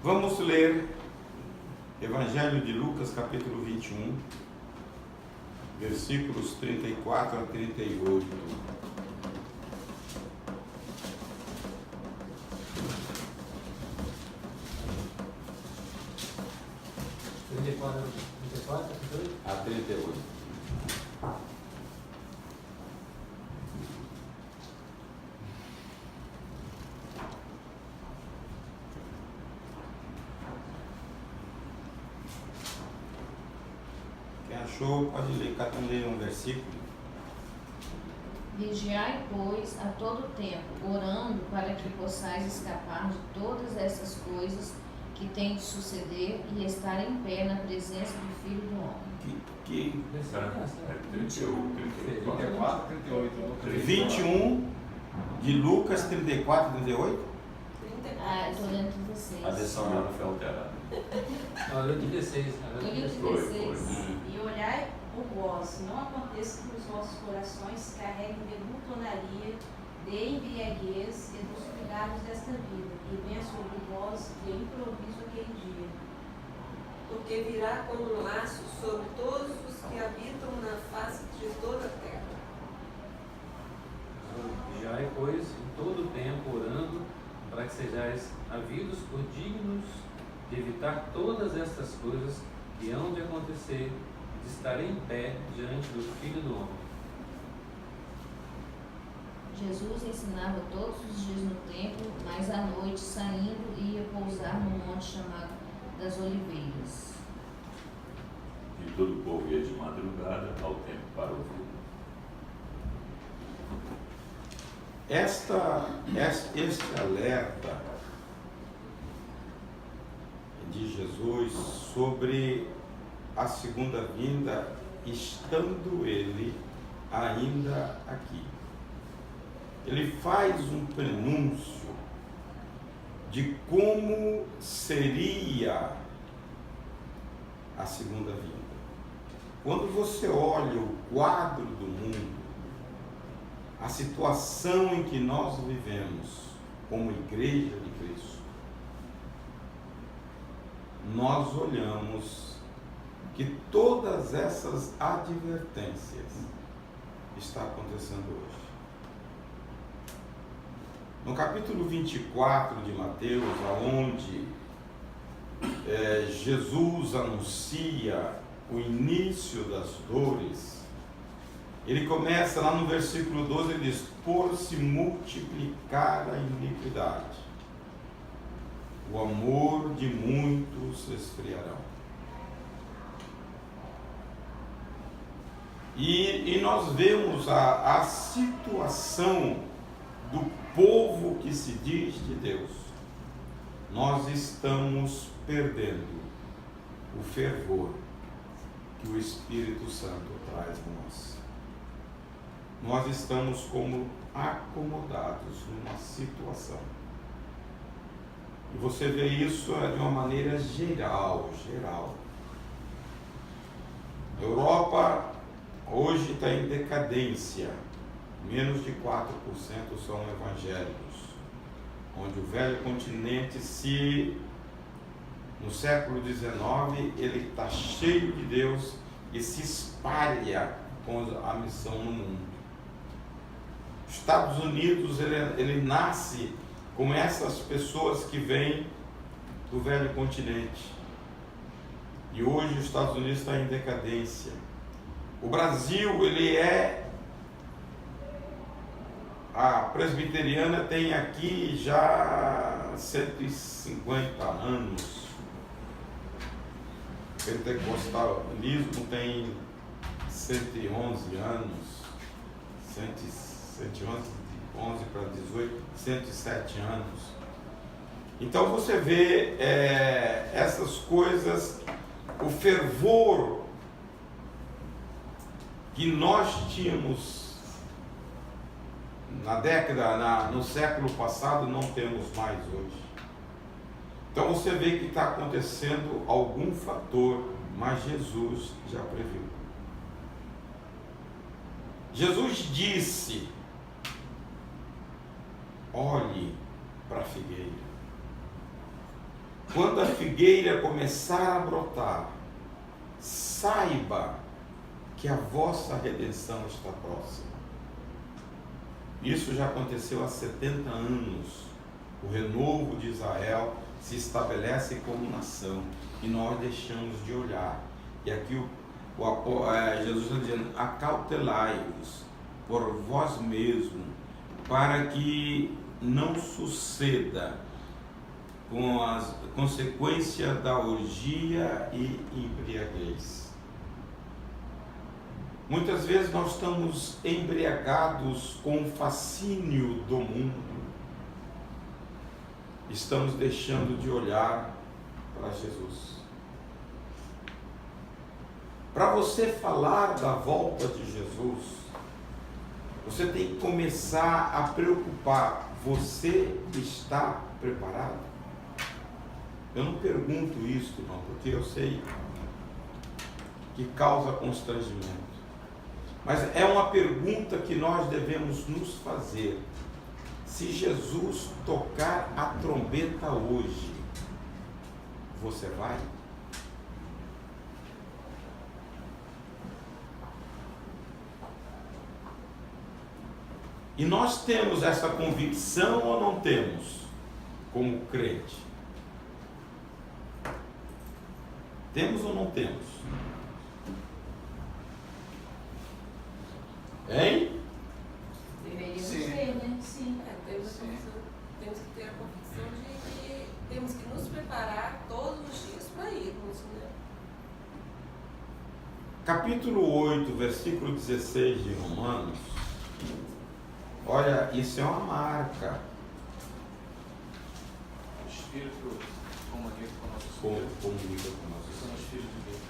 Vamos ler Evangelho de Lucas, capítulo 21, versículos 34 a 38. A 38. Quem achou, pode ler, cada um lê um versículo. Vigiai, pois, a todo tempo, orando para que possais escapar de todas essas coisas que têm de suceder e estar em pé na presença do Filho do Homem. 21 de Lucas 34 e 38? Eu estou lendo 36. A lição já não foi alterada. Eu li 16. E olhai por vós, não aconteça que os vossos corações carreguem de glutonaria, de embriaguez e dos cuidados desta vida, e venha sobre vós de improviso aquele dia. Porque virá como um laço sobre todos os que habitam na face de toda a terra. Vigiai, pois, em todo o tempo, orando, para que sejais havidos por dignos de evitar todas estas coisas que hão de acontecer, de estar em pé diante do Filho do Homem. Jesus ensinava todos os dias no templo, mas à noite, saindo, ia pousar no monte chamado das Oliveiras. E todo o povo ia de madrugada ao templo para ouvir. Este alerta de Jesus sobre a segunda vinda, estando ele ainda aqui. Ele faz um prenúncio de como seria a segunda vinda. Quando você olha o quadro do mundo, a situação em que nós vivemos como igreja de Cristo, nós olhamos que todas essas advertências estão acontecendo hoje. No capítulo 24 de Mateus, onde Jesus anuncia o início das dores, ele começa lá no versículo 12, ele diz: por se multiplicar a iniquidade, o amor de muitos esfriarão. E nós vemos a situação do povo que se diz de Deus. Nós estamos perdendo o fervor que o Espírito Santo traz em nós. Nós estamos como acomodados numa situação. E você vê isso de uma maneira geral. A Europa hoje está em decadência. Menos de 4% são evangélicos. Onde o velho continente, no século XIX, ele está cheio de Deus e se espalha com a missão no mundo. Estados Unidos, ele nasce com essas pessoas que vêm do velho continente. E hoje os Estados Unidos está em decadência. O Brasil, a presbiteriana tem aqui já 150 anos. O pentecostalismo tem 111 anos. 11 para 18, 107 anos. Então você vê essas coisas, o fervor que nós tínhamos no século passado, não temos mais hoje. Então você vê que está acontecendo algum fator, mas Jesus já previu. Jesus disse: olhe para a figueira. quando a figueira começar a brotar, saiba que a vossa redenção está próxima. Isso já aconteceu há 70 anos. O renovo de Israel se estabelece como nação e nós deixamos de olhar. E aqui Jesus está dizendo: acautelai-vos por vós mesmos, para que não suceda com as consequências da orgia e embriaguez. Muitas vezes nós estamos embriagados com o fascínio do mundo. Estamos deixando de olhar para Jesus. Para você falar da volta de Jesus, você tem que começar a preocupar. Você está preparado? Eu não pergunto isso, não, porque eu sei que causa constrangimento. Mas é uma pergunta que nós devemos nos fazer. Se Jesus tocar a trombeta hoje, você vai? E nós temos essa convicção ou não temos, como crente? Temos ou não temos? Hein? Deveríamos Sim. ter, né? Sim. Temos que ter a convicção de que temos que nos preparar todos os dias para irmos, né? Capítulo 8, versículo 16 de Romanos. Olha, isso é uma marca. O Espírito comunica com o nosso Espírito. Comunica com nós. Somos filhos de Deus.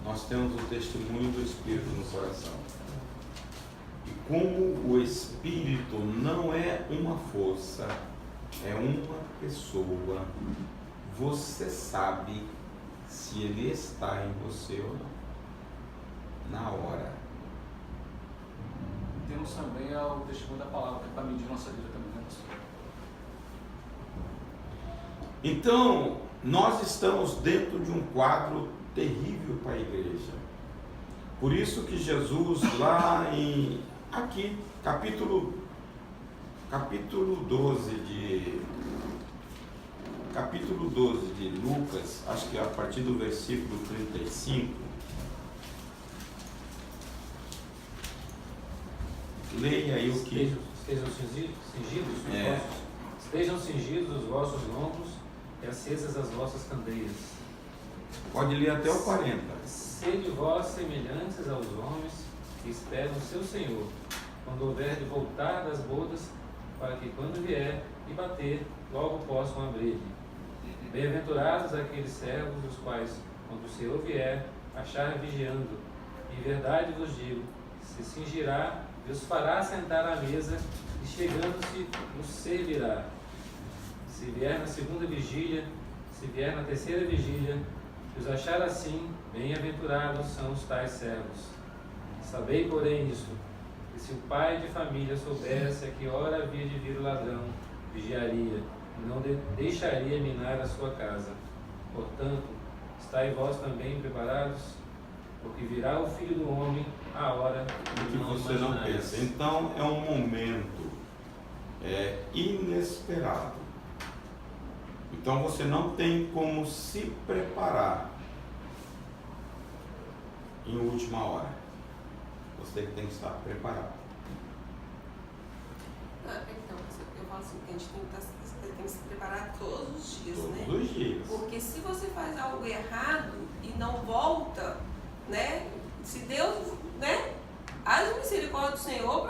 Nós temos o testemunho do Espírito no coração. E como o Espírito não é uma força, é uma pessoa, você sabe se ele está em você ou não. Na hora. Temos também o testemunho da palavra, que é para medir nossa vida também, né, pastor? Então, nós estamos dentro de um quadro terrível para a igreja. Por isso que Jesus, lá aqui, capítulo 12 de Lucas, acho que a partir do versículo 35, leia aí o que... Estejam cingidos, É. estejam cingidos os vossos lombos e acesas as vossas candeias. Pode ler até o 40. Sede vós semelhantes aos homens que esperam o seu Senhor, quando houver de voltar das bodas, para que quando vier e bater, logo possam abrir-lhe. Bem-aventurados aqueles servos, os quais, quando o Senhor vier, acharem vigiando. Em verdade vos digo, se cingirá e os fará sentar à mesa, e chegando-se os servirá. Se vier na segunda vigília, se vier na terceira vigília, e os achar assim, bem-aventurados são os tais servos. Sabei, porém, isto, que se o pai de família soubesse a que hora havia de vir o ladrão, vigiaria, e não deixaria minar a sua casa. Portanto, estai vós também preparados, porque virá o Filho do Homem a hora Que você não pensa. Então é um momento inesperado. Então você não tem como se preparar em última hora. Você tem que estar preparado. Então, eu falo assim, que a gente tem que se preparar todos os dias, né? Todos os dias. Porque se você faz algo errado e não volta, né? Se Deus, né? Haja misericórdia do Senhor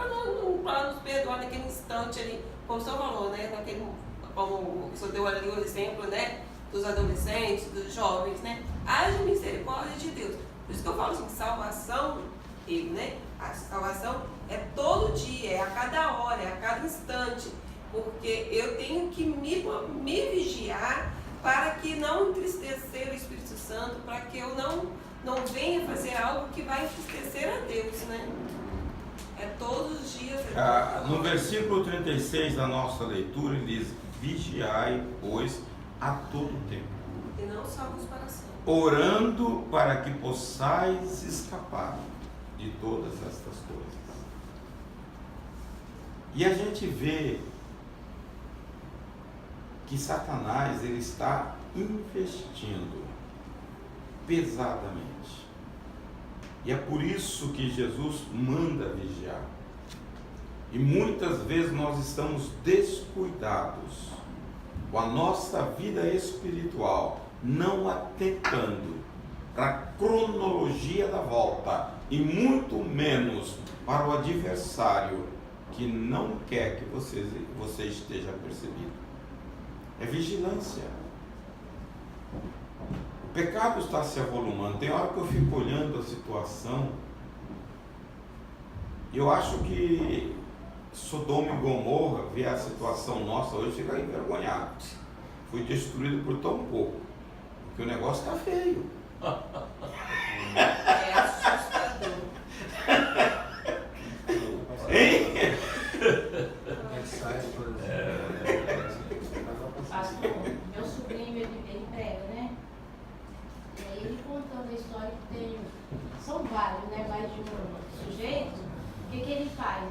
para nos perdoar naquele instante ali, como o senhor falou, né? Como o senhor deu ali o exemplo, né? Dos adolescentes, dos jovens, né? Haja misericórdia de Deus. Por isso que eu falo assim, salvação, né? A salvação é todo dia, é a cada hora, é a cada instante. Porque eu tenho que me vigiar para que não entristecer o Espírito Santo, para que eu não venha fazer algo que vai entristecer a Deus, né? É todos os dias. No versículo 36 da nossa leitura, ele diz: vigiai, pois, a todo tempo, E não salvos para sempre. orando para que possais escapar de todas estas coisas. E a gente vê que Satanás ele está investindo pesadamente. E é por isso que Jesus manda vigiar. E muitas vezes nós estamos descuidados com a nossa vida espiritual, não atentando para a cronologia da volta e muito menos para o adversário que não quer que você esteja percebido. É vigilância. O pecado está se avolumando. Tem hora que eu fico olhando a situação e eu acho que Sodoma e Gomorra, ver a situação nossa hoje, fica envergonhado. Foi destruído por tão pouco, porque o negócio está feio. É assustador. Hein? Mensagem, por exemplo. Pastor, meu sobrinho, ele prega, né? E aí ele contando a história que tem, são vários, né? Mais de um sujeito. O que ele faz?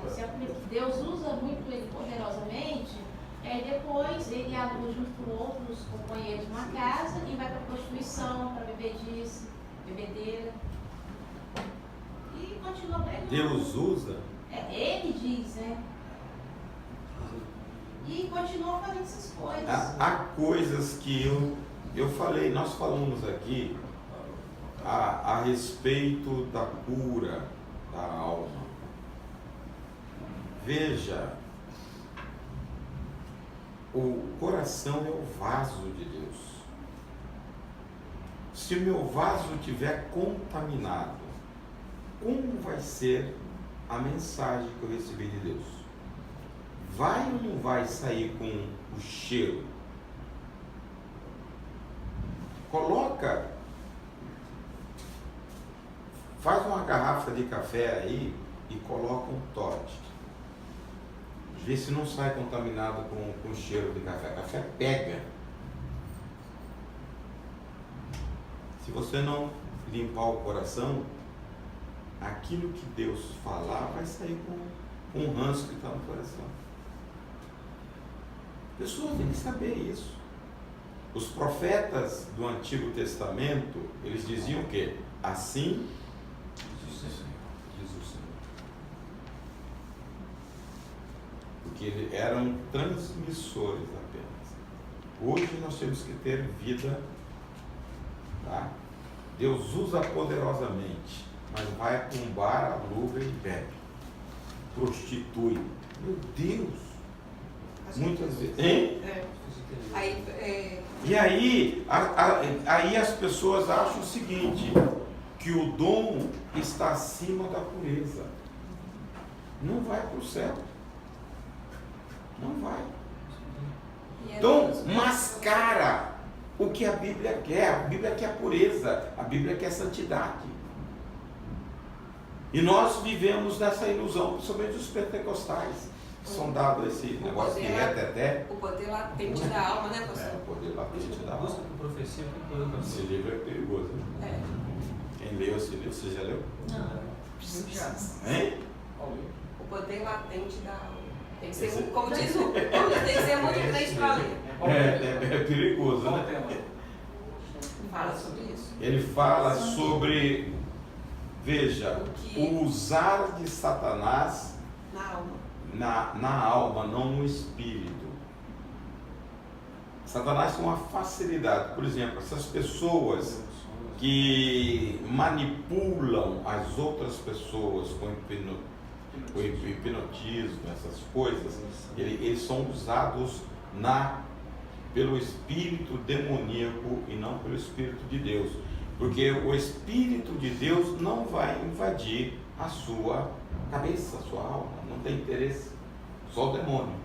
Deus usa muito ele poderosamente, e aí depois ele aluga junto com outros companheiros uma casa e vai para prostituição, para bebedice, bebedeira. E continua pregando. Deus usa. Ele diz, né? E continua fazendo essas coisas. Há coisas que eu falei, nós falamos aqui a respeito da cura da alma. Veja, o coração é o vaso de Deus. Se o meu vaso estiver contaminado, como vai ser a mensagem que eu recebi de Deus? Vai ou não vai sair com o cheiro? Coloca, faz uma garrafa de café aí e coloca um Todd. Vê se não sai contaminado com o cheiro de café. Café pega. Se você não limpar o coração, aquilo que Deus falar vai sair com o ranço que está no coração. Pessoas têm que saber isso. Os profetas do Antigo Testamento, eles diziam o quê? Assim diz o Senhor. Porque eles eram transmissores apenas. Hoje nós temos que ter vida, tá? Deus usa poderosamente, mas vai para um bar, aluga e bebe. Prostitui. Meu Deus! Muitas vezes. Hein? E aí, aí as pessoas acham o seguinte, que o dom está acima da pureza. Não vai para o céu. Não vai. Então, mascara o que a Bíblia quer. A Bíblia quer pureza, a Bíblia quer santidade. E nós vivemos nessa ilusão, principalmente os pentecostais. São dados esse negócio de reteté. O poder latente da alma, né, pastor? É, o poder latente da alma. Busca por profecia, por poder. Esse livro é perigoso. Né? Quem leu esse livro, você já leu? Não. Hein? O poder latente da alma. Tem que ser, como diz o tem que ser muito crente para ler. É perigoso, Qual o né? tema? Fala sobre isso. Ele fala sobre, veja, o usar de Satanás Na alma. na alma, não no espírito. Satanás tem uma facilidade, por exemplo, essas pessoas que manipulam as outras pessoas com hipnotismo, essas coisas, eles são usados pelo espírito demoníaco e não pelo espírito de Deus, porque o espírito de Deus não vai invadir a sua cabeça, a sua alma, não tem interesse, só o demônio.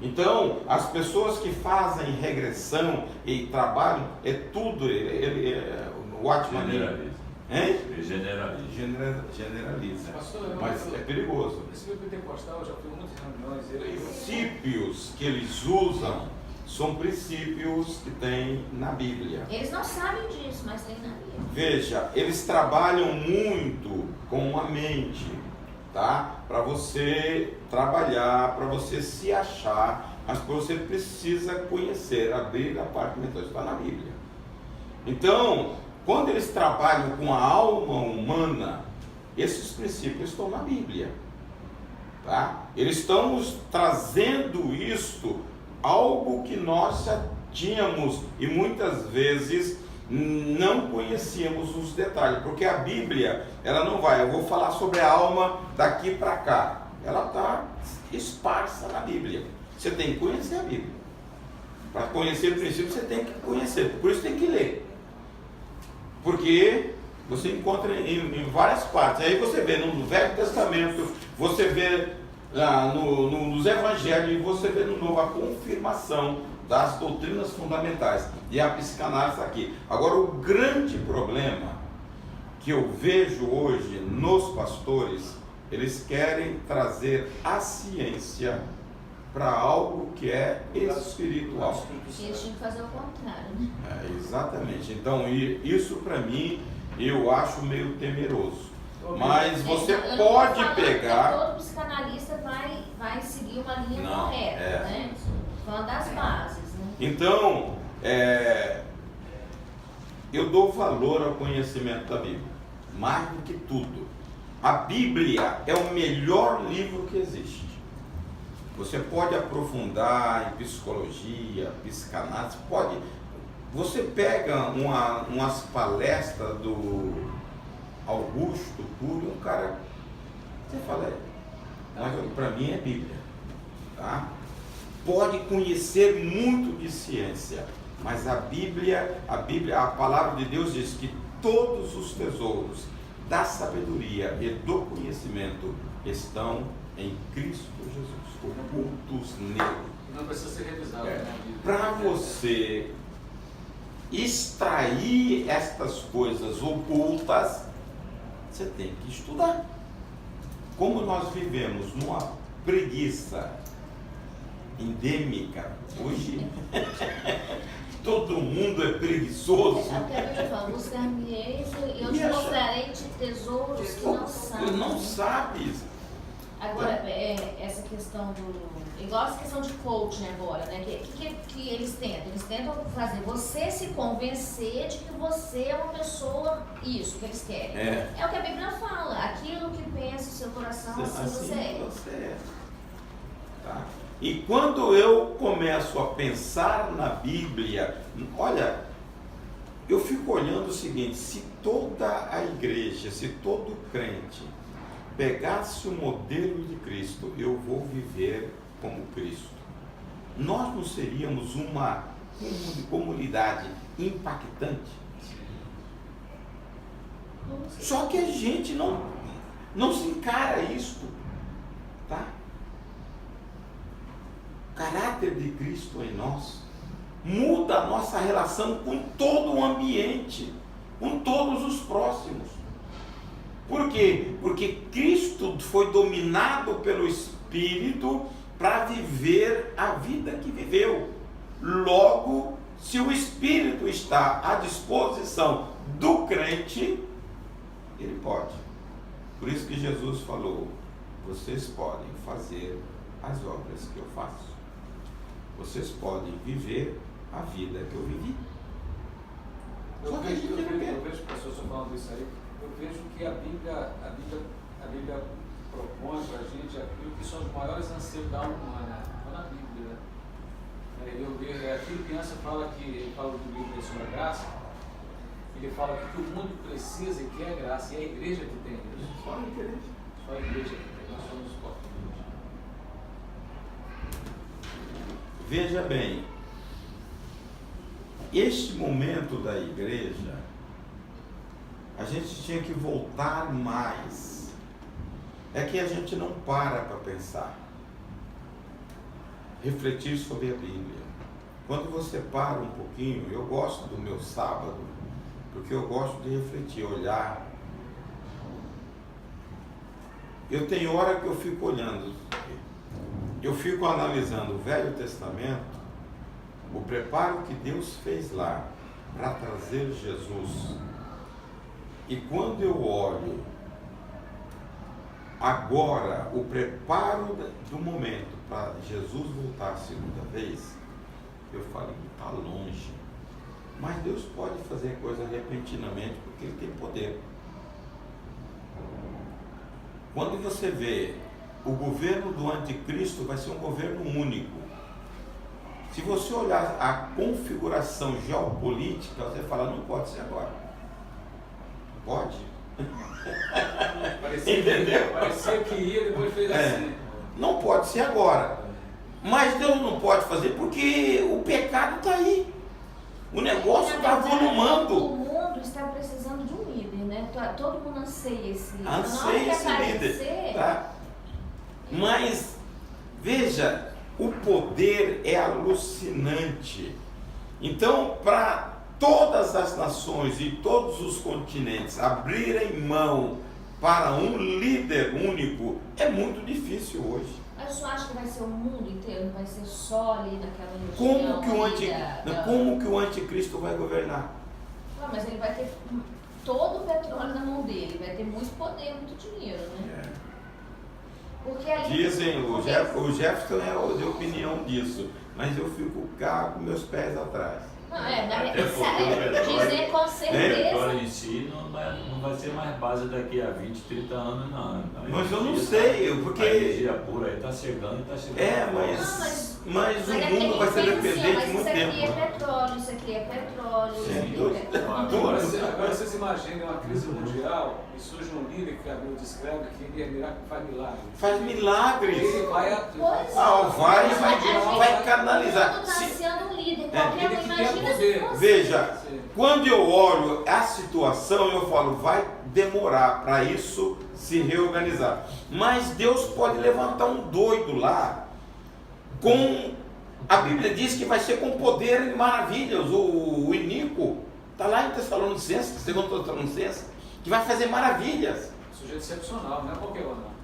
Então, as pessoas que fazem regressão e trabalham, é tudo, o Watchman Generaliza. Hein? Ele generaliza. Generaliza. Pastor, Mas é perigoso. Esse meu pentecostal, eu já fui em muitas reuniões. Ele Princípios que eles usam são princípios que tem na Bíblia. Eles não sabem disso, mas tem na Bíblia. Veja, eles trabalham muito com a mente, tá? Para você trabalhar, para você se achar, mas você precisa conhecer, abrir a parte mental, está na Bíblia. Então, quando eles trabalham com a alma humana, esses princípios estão na Bíblia, tá? Eles estão trazendo isto, algo que nós já tínhamos e muitas vezes não conhecíamos os detalhes, porque a Bíblia, ela não vai, eu vou falar sobre a alma daqui para cá, ela está esparsa na Bíblia. Você tem que conhecer a Bíblia. Para conhecer o princípio, você tem que conhecer, por isso tem que ler, porque você encontra em várias partes. Aí você vê no Velho Testamento, você vê nos Evangelhos, e você vê no Novo a confirmação das doutrinas fundamentais. E a psicanálise aqui. Agora, o grande problema que eu vejo hoje nos pastores, eles querem trazer a ciência para algo que é espiritual. Eles tinham que fazer o contrário, né? Exatamente. Então, isso para mim, eu acho meio temeroso. Mas você pode pegar... Todo psicanalista vai seguir uma linha correta, né? Falando das bases, né? Então, eu dou valor ao conhecimento da Bíblia, mais do que tudo. A Bíblia é o melhor livro que existe. Você pode aprofundar em psicologia, psicanálise, pode. Você pega umas palestras do Augusto Cury, um cara, você fala, mas para mim é Bíblia, tá? Pode conhecer muito de ciência, mas a Bíblia, a palavra de Deus diz que todos os tesouros da sabedoria e do conhecimento estão em Cristo Jesus, ocultos nele. Não precisa ser revisado. Para você extrair estas coisas ocultas, você tem que estudar. Como nós vivemos numa preguiça endêmica hoje, todo mundo é preguiçoso. É o que a Bíblia fala, buscar-me-eis e eu te mostrarei de tesouros que não sabes. Não sabes. Agora, essa questão do... Igual essa questão de coaching agora, né? Que eles tentam? Eles tentam fazer você se convencer de que você é uma pessoa, isso que eles querem. É o que a Bíblia fala, aquilo que pensa o seu coração, assim você é. Tá? E quando eu começo a pensar na Bíblia, olha, eu fico olhando o seguinte, se toda a igreja, se todo crente pegasse o modelo de Cristo, eu vou viver como Cristo, nós não seríamos uma comunidade impactante? Só que a gente não se encara isto, tá? O caráter de Cristo em nós muda a nossa relação com todo o ambiente, com todos os próximos. Por quê? Porque Cristo foi dominado pelo Espírito para viver a vida que viveu. Logo, se o Espírito está à disposição do crente, ele pode. Por isso que Jesus falou, vocês podem fazer as obras que eu faço. Vocês podem viver a vida que eu vivi. Eu vejo pessoas falando isso aí. Eu vejo que a Bíblia propõe para a gente aquilo que são os maiores anseios da alma humana. Está na Bíblia. A Filipenses fala do livro sobre a graça. Ele fala que o que o mundo precisa e quer é graça. E é a igreja que tem isso. Só a igreja que tem. Nós somos porta. Veja bem, este momento da igreja, a gente tinha que voltar mais. É que a gente não para pensar, refletir sobre a Bíblia. Quando você para um pouquinho, eu gosto do meu sábado, porque eu gosto de refletir, olhar. Eu tenho hora que eu fico olhando, eu fico analisando o Velho Testamento, o preparo que Deus fez lá para trazer Jesus. E quando eu olho agora o preparo do momento para Jesus voltar a segunda vez, eu falo que está longe. Mas Deus pode fazer coisa repentinamente porque Ele tem poder. Quando você vê o governo do anticristo, vai ser um governo único. Se você olhar a configuração geopolítica, você fala, não pode ser agora. Pode? Parecia que ia, depois fez assim. Não pode ser agora. Mas Deus não pode fazer porque o pecado está aí. O negócio está volumando. O mundo está precisando de um líder, né? Todo mundo anseia esse líder. Anseia esse líder. Tá? Mas, veja, o poder é alucinante. Então, para todas as nações e todos os continentes abrirem mão para um líder único, é muito difícil hoje. Mas o senhor acha que vai ser o mundo inteiro? Não vai ser só ali naquela região? Como que o anticristo vai governar? Não, mas ele vai ter todo o petróleo na mão dele, vai ter muito poder, muito dinheiro, né? Porque ali, Dizem, o Jefferson é de opinião disso, mas eu fico cá com meus pés atrás. Não, O dizer com certeza. petróleo em si não vai ser mais base daqui a 20, 30 anos, não. Mas eu não sei, porque... A energia pura aí está chegando e está chegando. Mas o mundo vai ser dependente de muito tempo. Isso aqui é petróleo, isso aqui é petróleo, isso aqui é petróleo. Agora vocês imaginem uma crise mundial e surge um líder que a Bíblia descreve que ele faz milagres. Faz milagres. Ele vai vai canalizar. O mundo está sendo um líder, qualquer um, imagina se fosse. Veja, quando eu olho a situação, eu falo, vai demorar para isso se reorganizar. Mas Deus pode levantar um doido lá, a Bíblia diz que vai ser com poder e maravilhas. O Inico está lá em Tessalonicenses, segundo Tessalonicenses, que vai fazer maravilhas. Sujeito excepcional, não é qualquer um, não.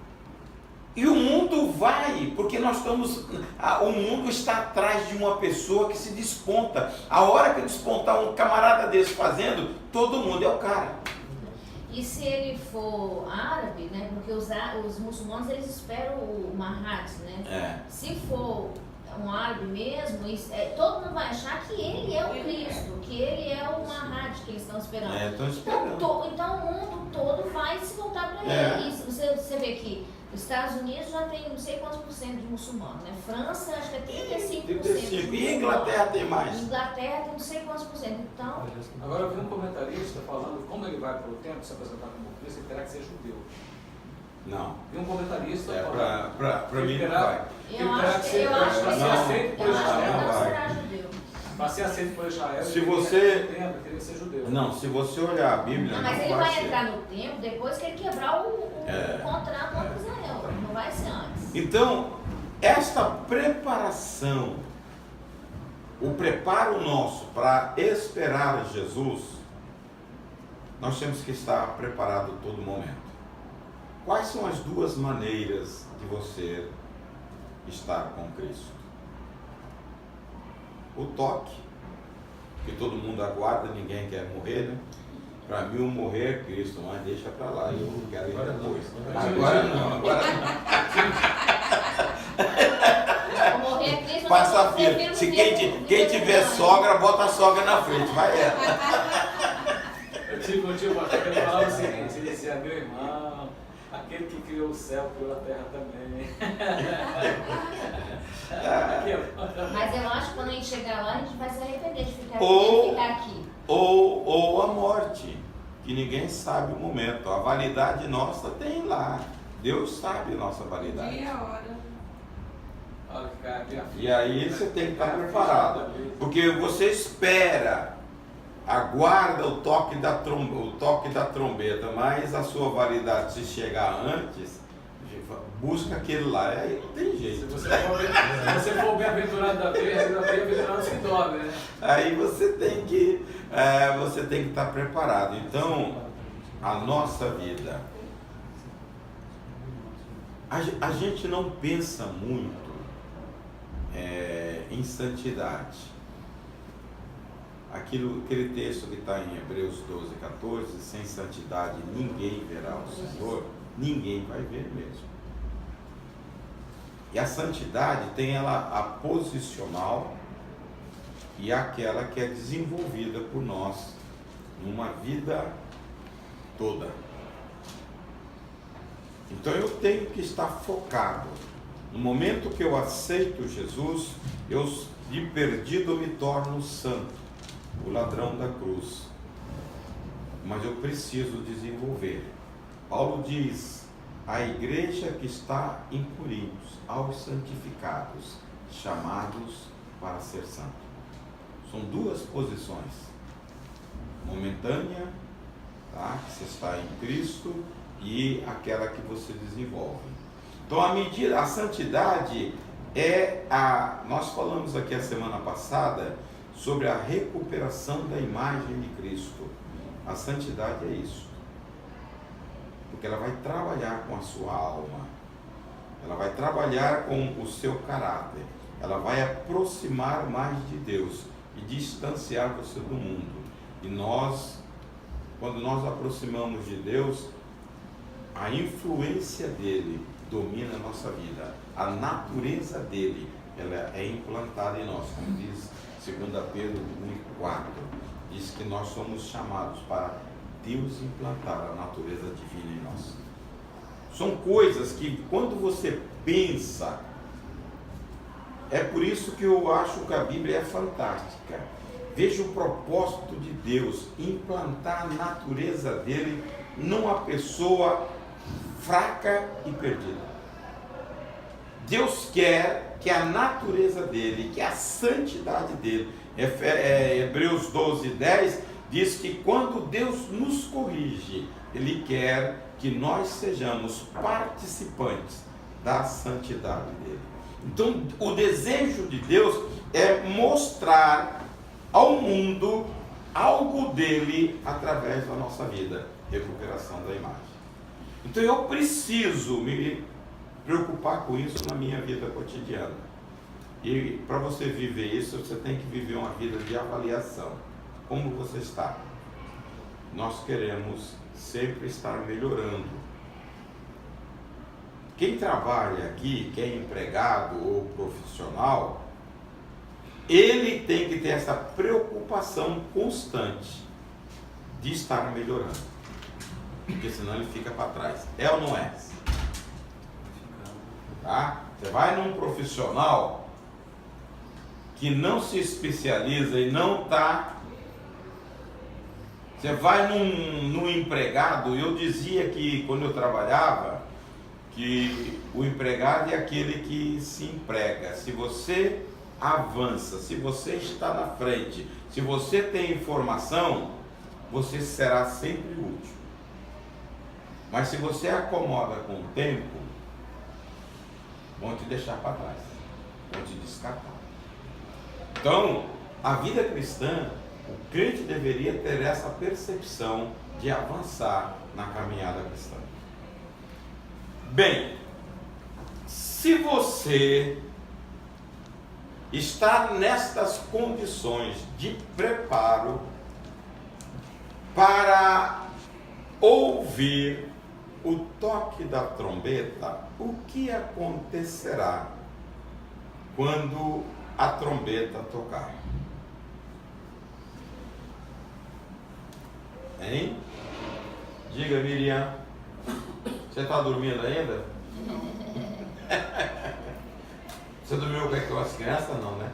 E o mundo vai, porque o mundo está atrás de uma pessoa que se desponta. A hora que despontar um camarada desse fazendo, todo mundo é o cara. E se ele for árabe, né? Porque os muçulmanos eles esperam o Mahdi, né? Se for um árabe mesmo, todo mundo vai achar que ele é o Cristo, que ele é o Mahdi que eles estão esperando. Estão esperando. Então o mundo todo vai se voltar para ele. E você vê que os Estados Unidos já tem não sei quantos por cento de muçulmanos, né? França acho que é 35%. E Inglaterra tem mais. Inglaterra tem não sei quantos por cento. Então. Agora eu vi um comentarista falando como ele vai para o templo se apresentar como Cristo, ele terá que ser judeu. Não. Vi um comentarista para mim não vai. Eu acho que não será judeu. Para ser aceito por Israel, se você teria que ser judeu. Não, se você olhar a Bíblia, mas ele vai entrar no templo depois que ele quebrar o contrato com Israel. Não vai ser antes. Então, esta preparação, o preparo nosso para esperar Jesus, nós temos que estar preparado todo momento. Quais são as duas maneiras de você estar com Cristo? O toque, que todo mundo aguarda, ninguém quer morrer, né? Para mim, o morrer é Cristo, mas deixa para lá, eu quero ir depois. Agora não. O morrer é Cristo, passa a fila. Se quem tiver sogra, bota a sogra na frente, vai ela. Eu tive um tio pastor que ele falava o seguinte, ele dizia, meu irmão, aquele que criou o céu criou a terra também. Mas eu acho que quando a gente chegar lá, a gente vai se arrepender de ficar aqui. Ou a morte, que ninguém sabe o momento. A validade nossa tem lá. Deus sabe a nossa validade. Dia, hora. E aí você tem que estar preparado. Porque você espera, aguarda o toque da trombeta, mas a sua validade, se chegar antes, busca aquele lá, aí não tem jeito. Se você for bem aventurado da terra, bem aventurado se dorme, né? Aí você tem que estar preparado. Então, a nossa vida, a gente não pensa muito em santidade. aquele texto que está em Hebreus 12, 14, sem santidade ninguém verá o Senhor, ninguém vai ver mesmo. E a santidade tem ela a posicional e aquela que é desenvolvida por nós numa vida toda. Então eu tenho que estar focado. No momento que eu aceito Jesus, eu de perdido me torno santo, o ladrão da cruz. Mas eu preciso desenvolver. Paulo diz: a igreja que está em Coríntios, aos santificados, chamados para ser santos. São duas posições. Momentânea, tá? Que você está em Cristo, e aquela que você desenvolve. Então a santidade nós falamos aqui a semana passada sobre a recuperação da imagem de Cristo. A santidade é isso. Porque ela vai trabalhar com a sua alma. Ela vai trabalhar com o seu caráter. Ela vai aproximar mais de Deus e distanciar você do mundo. E quando nós aproximamos de Deus, a influência dele domina a nossa vida. A natureza dele, ela é implantada em nós, como diz 2 Pedro 1:4. Diz que nós somos chamados para Deus implantar a natureza divina em nós. São coisas que quando você pensa, é por isso que eu acho que a Bíblia é fantástica. Veja o propósito de Deus, implantar a natureza dele numa pessoa fraca e perdida. Deus quer que a natureza dele, que a santidade dele, Hebreus 12:10 diz que quando Deus nos corrige, ele quer que nós sejamos participantes da santidade dele. Então, o desejo de Deus é mostrar ao mundo algo dele através da nossa vida, recuperação da imagem. Então eu preciso me preocupar com isso na minha vida cotidiana. E para você viver isso, você tem que viver uma vida de avaliação. Como você está? Nós queremos sempre estar melhorando. Quem trabalha aqui, que é empregado ou profissional, ele tem que ter essa preocupação constante de estar melhorando. Porque senão ele fica para trás. É ou não é? Tá? Você vai num profissional que não se especializa e não está. Você vai num empregado. Eu dizia que quando eu trabalhava que o empregado é aquele que se emprega. Se você avança, se você está na frente, se você tem informação, você será sempre útil. Mas se você acomoda com o tempo, vão te deixar para trás, vão te descartar. Então, a vida cristã, o crente deveria ter essa percepção de avançar na caminhada cristã. Bem, se você está nestas condições de preparo para ouvir o toque da trombeta, o que acontecerá quando a trombeta tocar? Hein? Diga, Miriam. Você está dormindo ainda? Você dormiu com aquelas crianças? Não, né?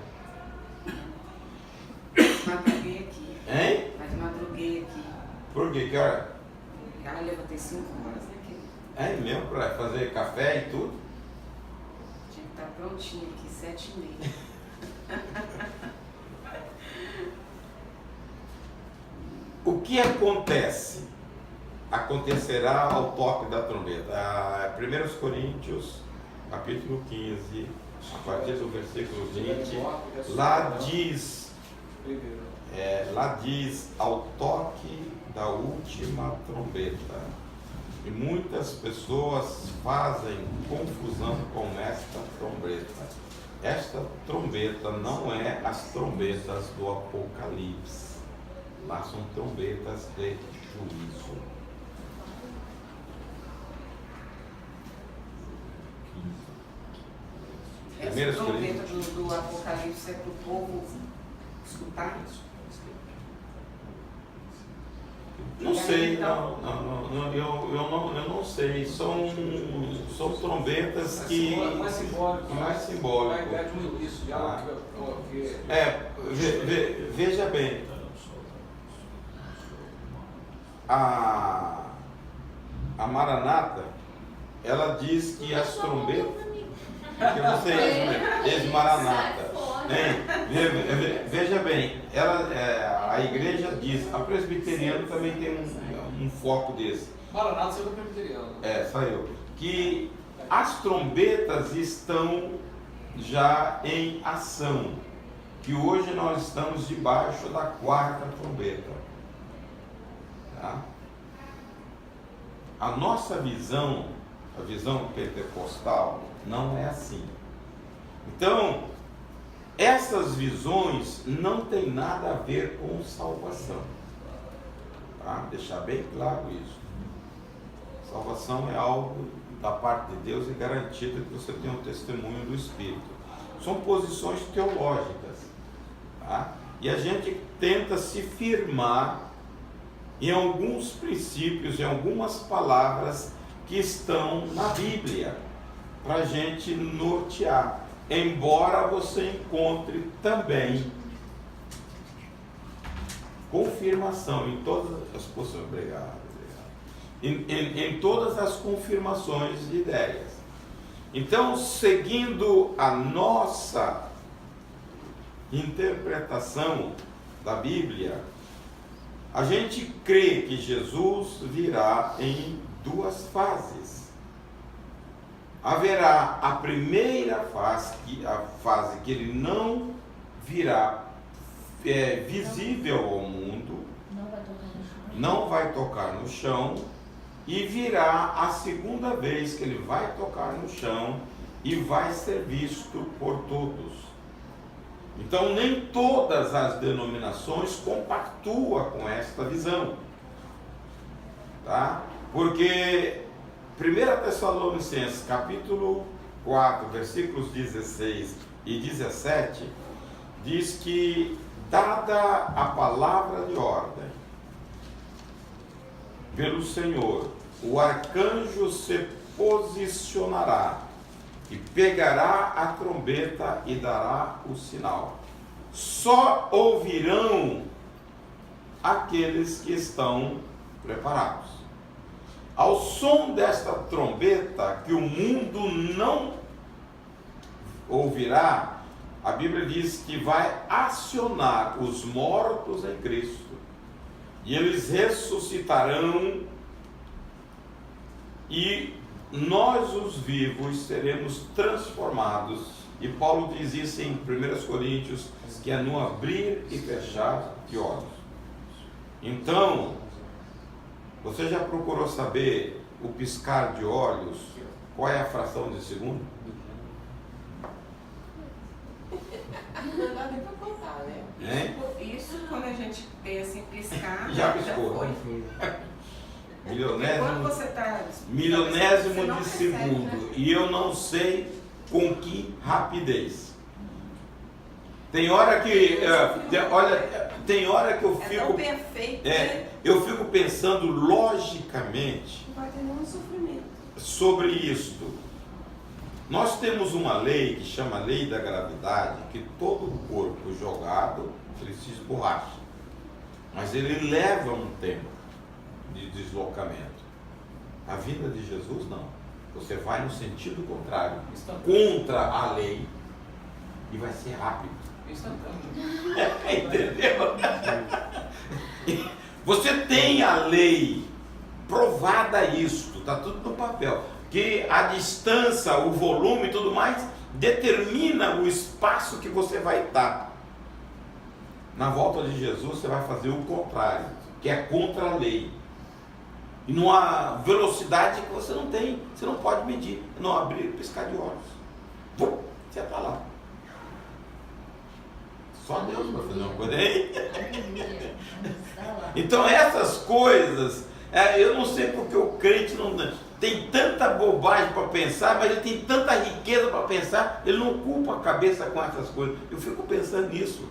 Madruguei aqui. Hein? Mas madruguei aqui. Por quê? Que hora? Ela levantei 5 horas aqui. É mesmo? Para fazer café e tudo? Tinha que estar prontinho aqui, 7h30. O que acontece? Acontecerá ao toque da trombeta. 1 Coríntios, capítulo 15, a partir do versículo 20, lá diz ao toque da última trombeta. E muitas pessoas fazem confusão com esta trombeta. esta trombeta não é as trombetas do Apocalipse. Lá são trombetas de juízo. Essa trombeta do Apocalipse é para o povo escutar? Não sei, eu não sei. São trombetas que. Mais simbólico. Mais simbólico. A ideia de um início, de algo que Veja bem. A Maranata, ela diz que as trombetas. Que você ex-Maranata. Veja bem, a igreja diz, a presbiteriana também tem um foco desse. Maranata saiu do presbiteriano. Saiu. Que as trombetas estão já em ação. Que hoje nós estamos debaixo da quarta trombeta. Tá? A nossa visão, a visão pentecostal, não é assim. Então, essas visões não tem nada a ver com salvação. Tá? Deixar bem claro isso. Salvação é algo da parte de Deus e garantido que você tem um testemunho do Espírito. São posições teológicas. Tá? E a gente tenta se firmar em alguns princípios, em algumas palavras que estão na Bíblia, para a gente nortear. Embora você encontre também confirmação em todas as posições. Obrigado. Em todas as confirmações de ideias. Então, seguindo a nossa interpretação da Bíblia, a gente crê que Jesus virá em duas fases. Haverá a primeira fase, a fase que ele não virá visível ao mundo, não vai tocar no chão, e virá a segunda vez que ele vai tocar no chão e vai ser visto por todos. Então, nem todas as denominações compactuam com esta visão, tá? Porque 1 Tessalonicenses, capítulo 4, versículos 16 e 17, diz que, dada a palavra de ordem pelo Senhor, o arcanjo se posicionará e pegará a trombeta e dará o sinal. Só ouvirão aqueles que estão preparados. Ao som desta trombeta, que o mundo não ouvirá, a Bíblia diz que vai acionar os mortos em Cristo, e eles ressuscitarão, e nós, os vivos, seremos transformados. E Paulo diz isso em 1 Coríntios, que é no abrir e fechar de olhos. Então, você já procurou saber o piscar de olhos? Qual é a fração de segundo? Não dá nem para contar, né? Isso, quando a gente pensa em piscar, Já piscou. foi. Milionésimo, Você tá, milionésimo você não de percebe, segundo. né? E eu não sei com que rapidez. Tem hora que, tem hora que eu É fico, tão perfeito, né? eu fico pensando logicamente Não vai ter nenhum sofrimento. sobre isto. Nós temos uma lei que chama lei da gravidade, que todo corpo jogado, ele se esborracha. Mas ele leva um tempo de deslocamento. A vinda de Jesus não. Você vai no sentido contrário, contra a lei, e vai ser rápido. Entendeu? Você tem a lei provada isto, está tudo no papel, que a distância, o volume e tudo mais determina o espaço que você vai estar. Na volta de Jesus você vai fazer o contrário, que é contra a lei. E numa velocidade que você não tem, você não pode medir, não abrir e piscar de olhos. Você está lá. Só Deus para fazer uma coisa aí. Aleluia. Está lá. Então essas coisas, eu não sei porque o crente não tem tanta bobagem para pensar, mas ele tem tanta riqueza para pensar, ele não ocupa a cabeça com essas coisas. Eu fico pensando nisso.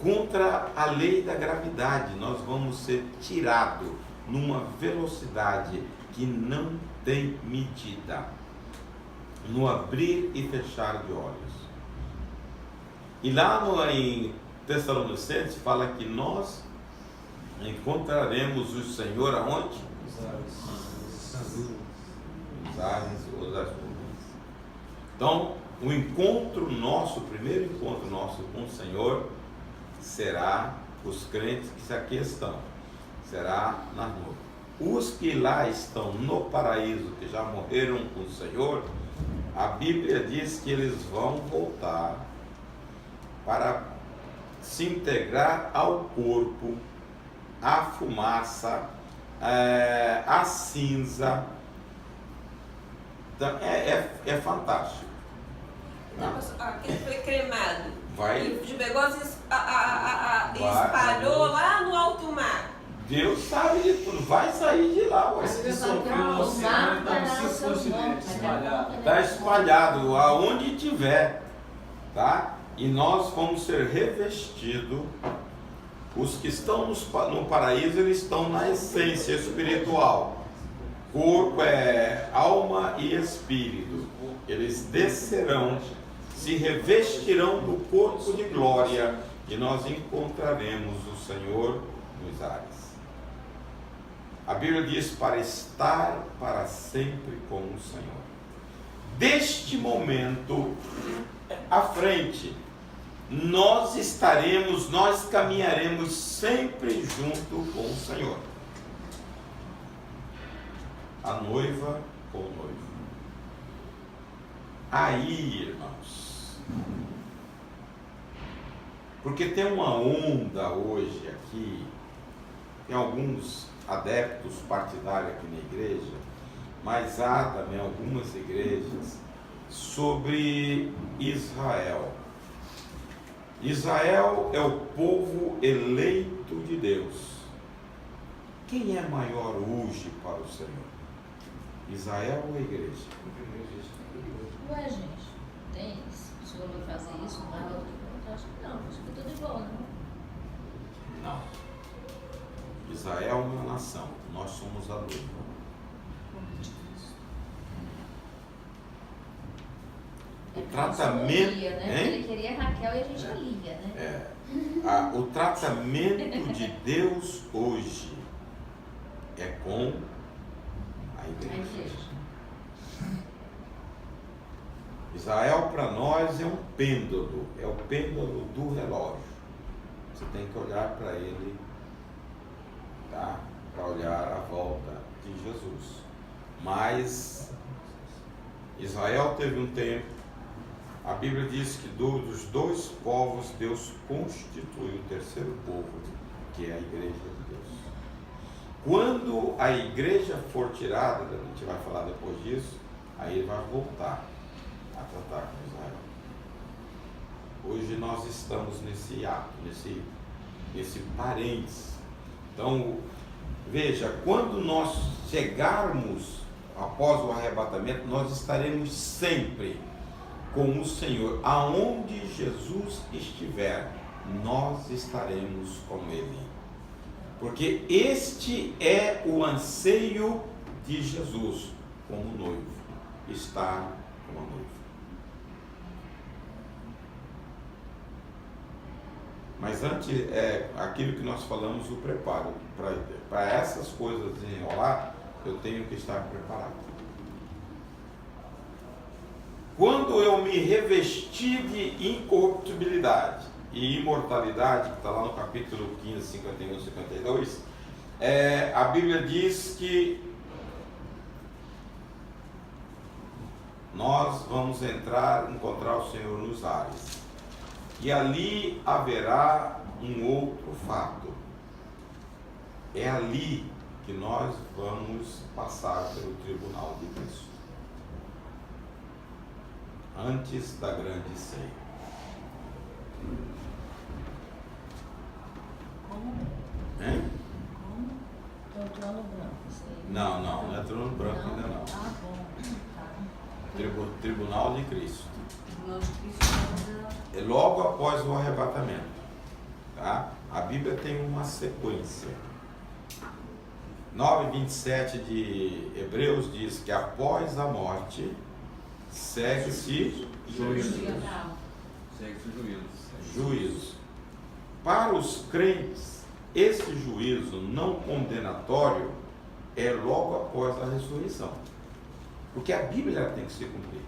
Contra a lei da gravidade, nós vamos ser tirados numa velocidade que não tem medida, no abrir e fechar de olhos. E lá em Tessalonicenses fala que nós encontraremos o Senhor aonde? Os ares ou das nuvens. Então, o encontro nosso, o primeiro encontro nosso com o Senhor será os crentes que aqui estão, será nas nuvens. Os que lá estão no paraíso, que já morreram com o Senhor, a Bíblia diz que eles vão voltar para se integrar ao corpo, à fumaça, à cinza. Então, é fantástico. Aquele foi cremado. Vai. E o negócio espalhou lá no alto mar. Deus sabe de tudo, vai sair de lá. Mas Ué. ele sofreu no oceano, está nos 5 continentes espalhados. Está espalhado aonde tiver, tá? E nós vamos ser revestidos. Os que estão no paraíso, eles estão na essência espiritual. Corpo alma e espírito. Eles descerão, se revestirão do corpo de glória e nós encontraremos o Senhor nos ares. A Bíblia diz para estar para sempre com o Senhor. Deste momento à frente, nós caminharemos sempre junto com o Senhor. A noiva ou o noivo. Aí, irmãos, porque tem uma onda hoje aqui, tem alguns adeptos partidários aqui na igreja, mas há também algumas igrejas sobre Israel. Israel é o povo eleito de Deus. Quem é maior hoje para o Senhor? Israel ou a igreja? Ué, gente, tem isso. O senhor vai fazer isso, não vai outro que eu acho que não, acho que é tudo igual, não? Não. Israel é uma nação, nós somos a noiva. O tratamento, Lia, né? Ele queria Raquel e a gente Lia, né? O tratamento de Deus hoje é com a igreja. Israel para nós é um pêndulo, é o pêndulo do relógio. Você tem que olhar para ele, tá? Para olhar a volta de Jesus. Mas Israel teve um tempo, a Bíblia diz que dos dois povos Deus constitui o terceiro povo, que é a igreja de Deus. Quando a igreja for tirada, a gente vai falar depois disso, aí ele vai voltar a tratar com Israel. Hoje nós estamos nesse ato, nesse parênteses. Então, veja, quando nós chegarmos após o arrebatamento, nós estaremos sempre com o Senhor. Aonde Jesus estiver, nós estaremos com Ele. Porque este é o anseio de Jesus como noivo, estar com a noiva. Mas antes, aquilo que nós falamos, o preparo. Para essas coisas desenrolar, eu tenho que estar preparado. Quando eu me revesti de incorruptibilidade e imortalidade, que está lá no capítulo 15, 51 e 52, a Bíblia diz que nós vamos encontrar o Senhor nos ares. E ali haverá um outro fato. É ali que nós vamos passar pelo tribunal de Cristo. Antes da grande ceia. Hein? Tem o trono branco. Não, não é trono branco ainda não. Ah, bom. Tá. Tribunal de Cristo. Tribunal de Cristo. É logo após o arrebatamento. Tá? A Bíblia tem uma sequência. 9:27 de Hebreus diz que após a morte segue-se Juízo. Segue-se o juízo. juízo. Para os crentes, esse juízo não condenatório é logo após a ressurreição. Porque a Bíblia tem que ser cumprida.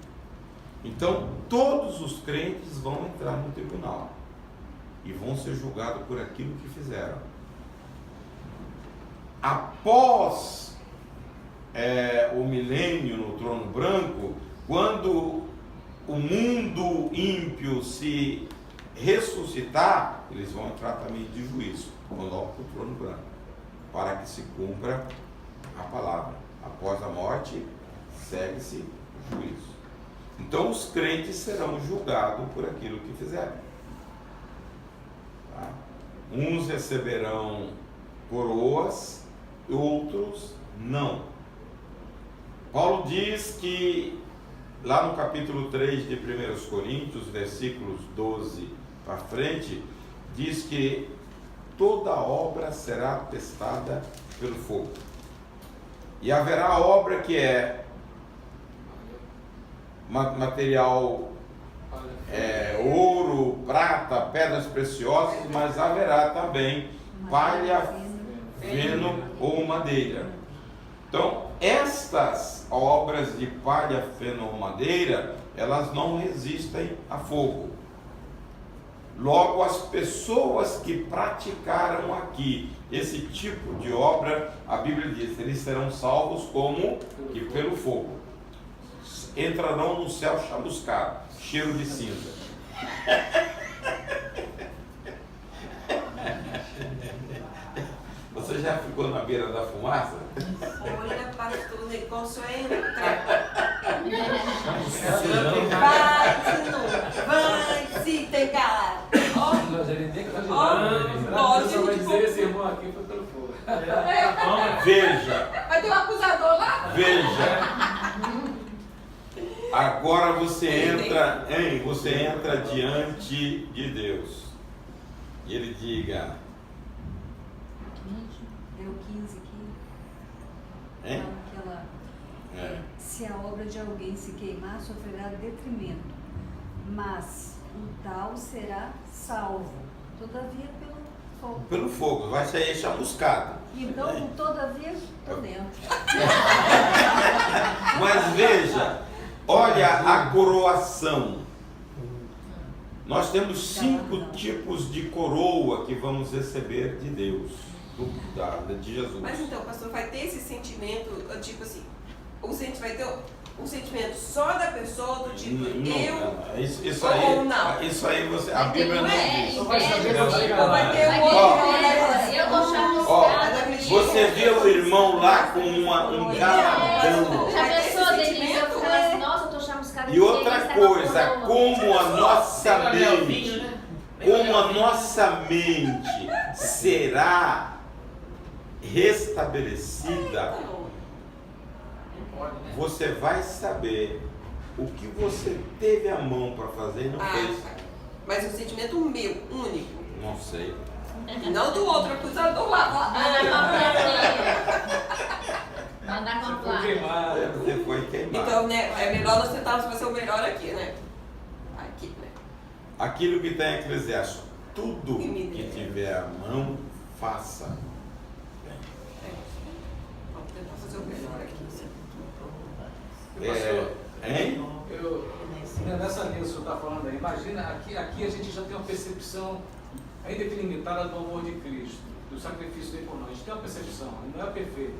Então, todos os crentes vão entrar no tribunal e vão ser julgados por aquilo que fizeram. Após o milênio no trono branco, quando o mundo ímpio se ressuscitar, eles vão entrar também de juízo, logo para o trono branco, para que se cumpra a palavra. Após a morte, segue-se juízo. Então os crentes serão julgados por aquilo que fizeram. Tá? Uns receberão coroas, outros não. Paulo diz que lá no capítulo 3 de 1 Coríntios, versículos 12 para frente, diz que toda obra será testada pelo fogo. E haverá obra que é material ouro, prata, pedras preciosas, mas haverá também palha, feno ou madeira. Então, estas obras de palha, feno ou madeira, elas não resistem a fogo. Logo, as pessoas que praticaram aqui esse tipo de obra, a Bíblia diz, eles serão salvos como que pelo fogo. Entrarão no céu chamuscado, cheiro de cinza. Você já ficou na beira da fumaça? Olha, pastor, o negócio é entrar. Vai, de novo. Vai se pegar. Pode só vai dizer esse irmão aqui foi pelo fogo. Veja, Vai ter um acusador lá? veja. Agora você entra diante de Deus. E ele diga, Deu 15 aqui. hein? Aquela, É. se a obra de alguém se queimar, sofrerá detrimento, mas o tal será salvo, todavia pelo fogo. Pelo fogo, vai sair chamuscado. Então, todavia, estou dentro. Mas veja, olha a coroação. Nós temos 5 tipos de coroa que vamos receber de Deus, de Jesus. Mas então, pastor, vai ter esse sentimento, tipo assim, vai ter um sentimento só da pessoa, do tipo, Isso ou não? Isso aí você, a Bíblia não diz. Ou vai ter um Ó, eu vou chamuscada. Você vê o irmão lá com um galadão. Já pensou, Denise? Eu fico assim, nossa, eu tô chamuscada. E outra coisa, como a nossa mente será restabelecida, você vai saber o que você teve a mão para fazer e não fez. Mas um sentimento meu, único. Não sei. Não do outro acusador lá. Mandar com a Foi placa. queimado. Você foi queimado. Então, né, é melhor nós tentarmos fazer o melhor aqui, né? Aqui, né? Aquilo que tem em Eclesiastes, tudo que tiver a mão, faça. Vamos tentar fazer o melhor aqui. Hein? Nessa linha que o senhor está falando aí, imagina, aqui a gente já tem uma percepção ainda que limitada do amor de Cristo, do sacrifício dele por nós. A gente tem uma percepção, não é perfeito.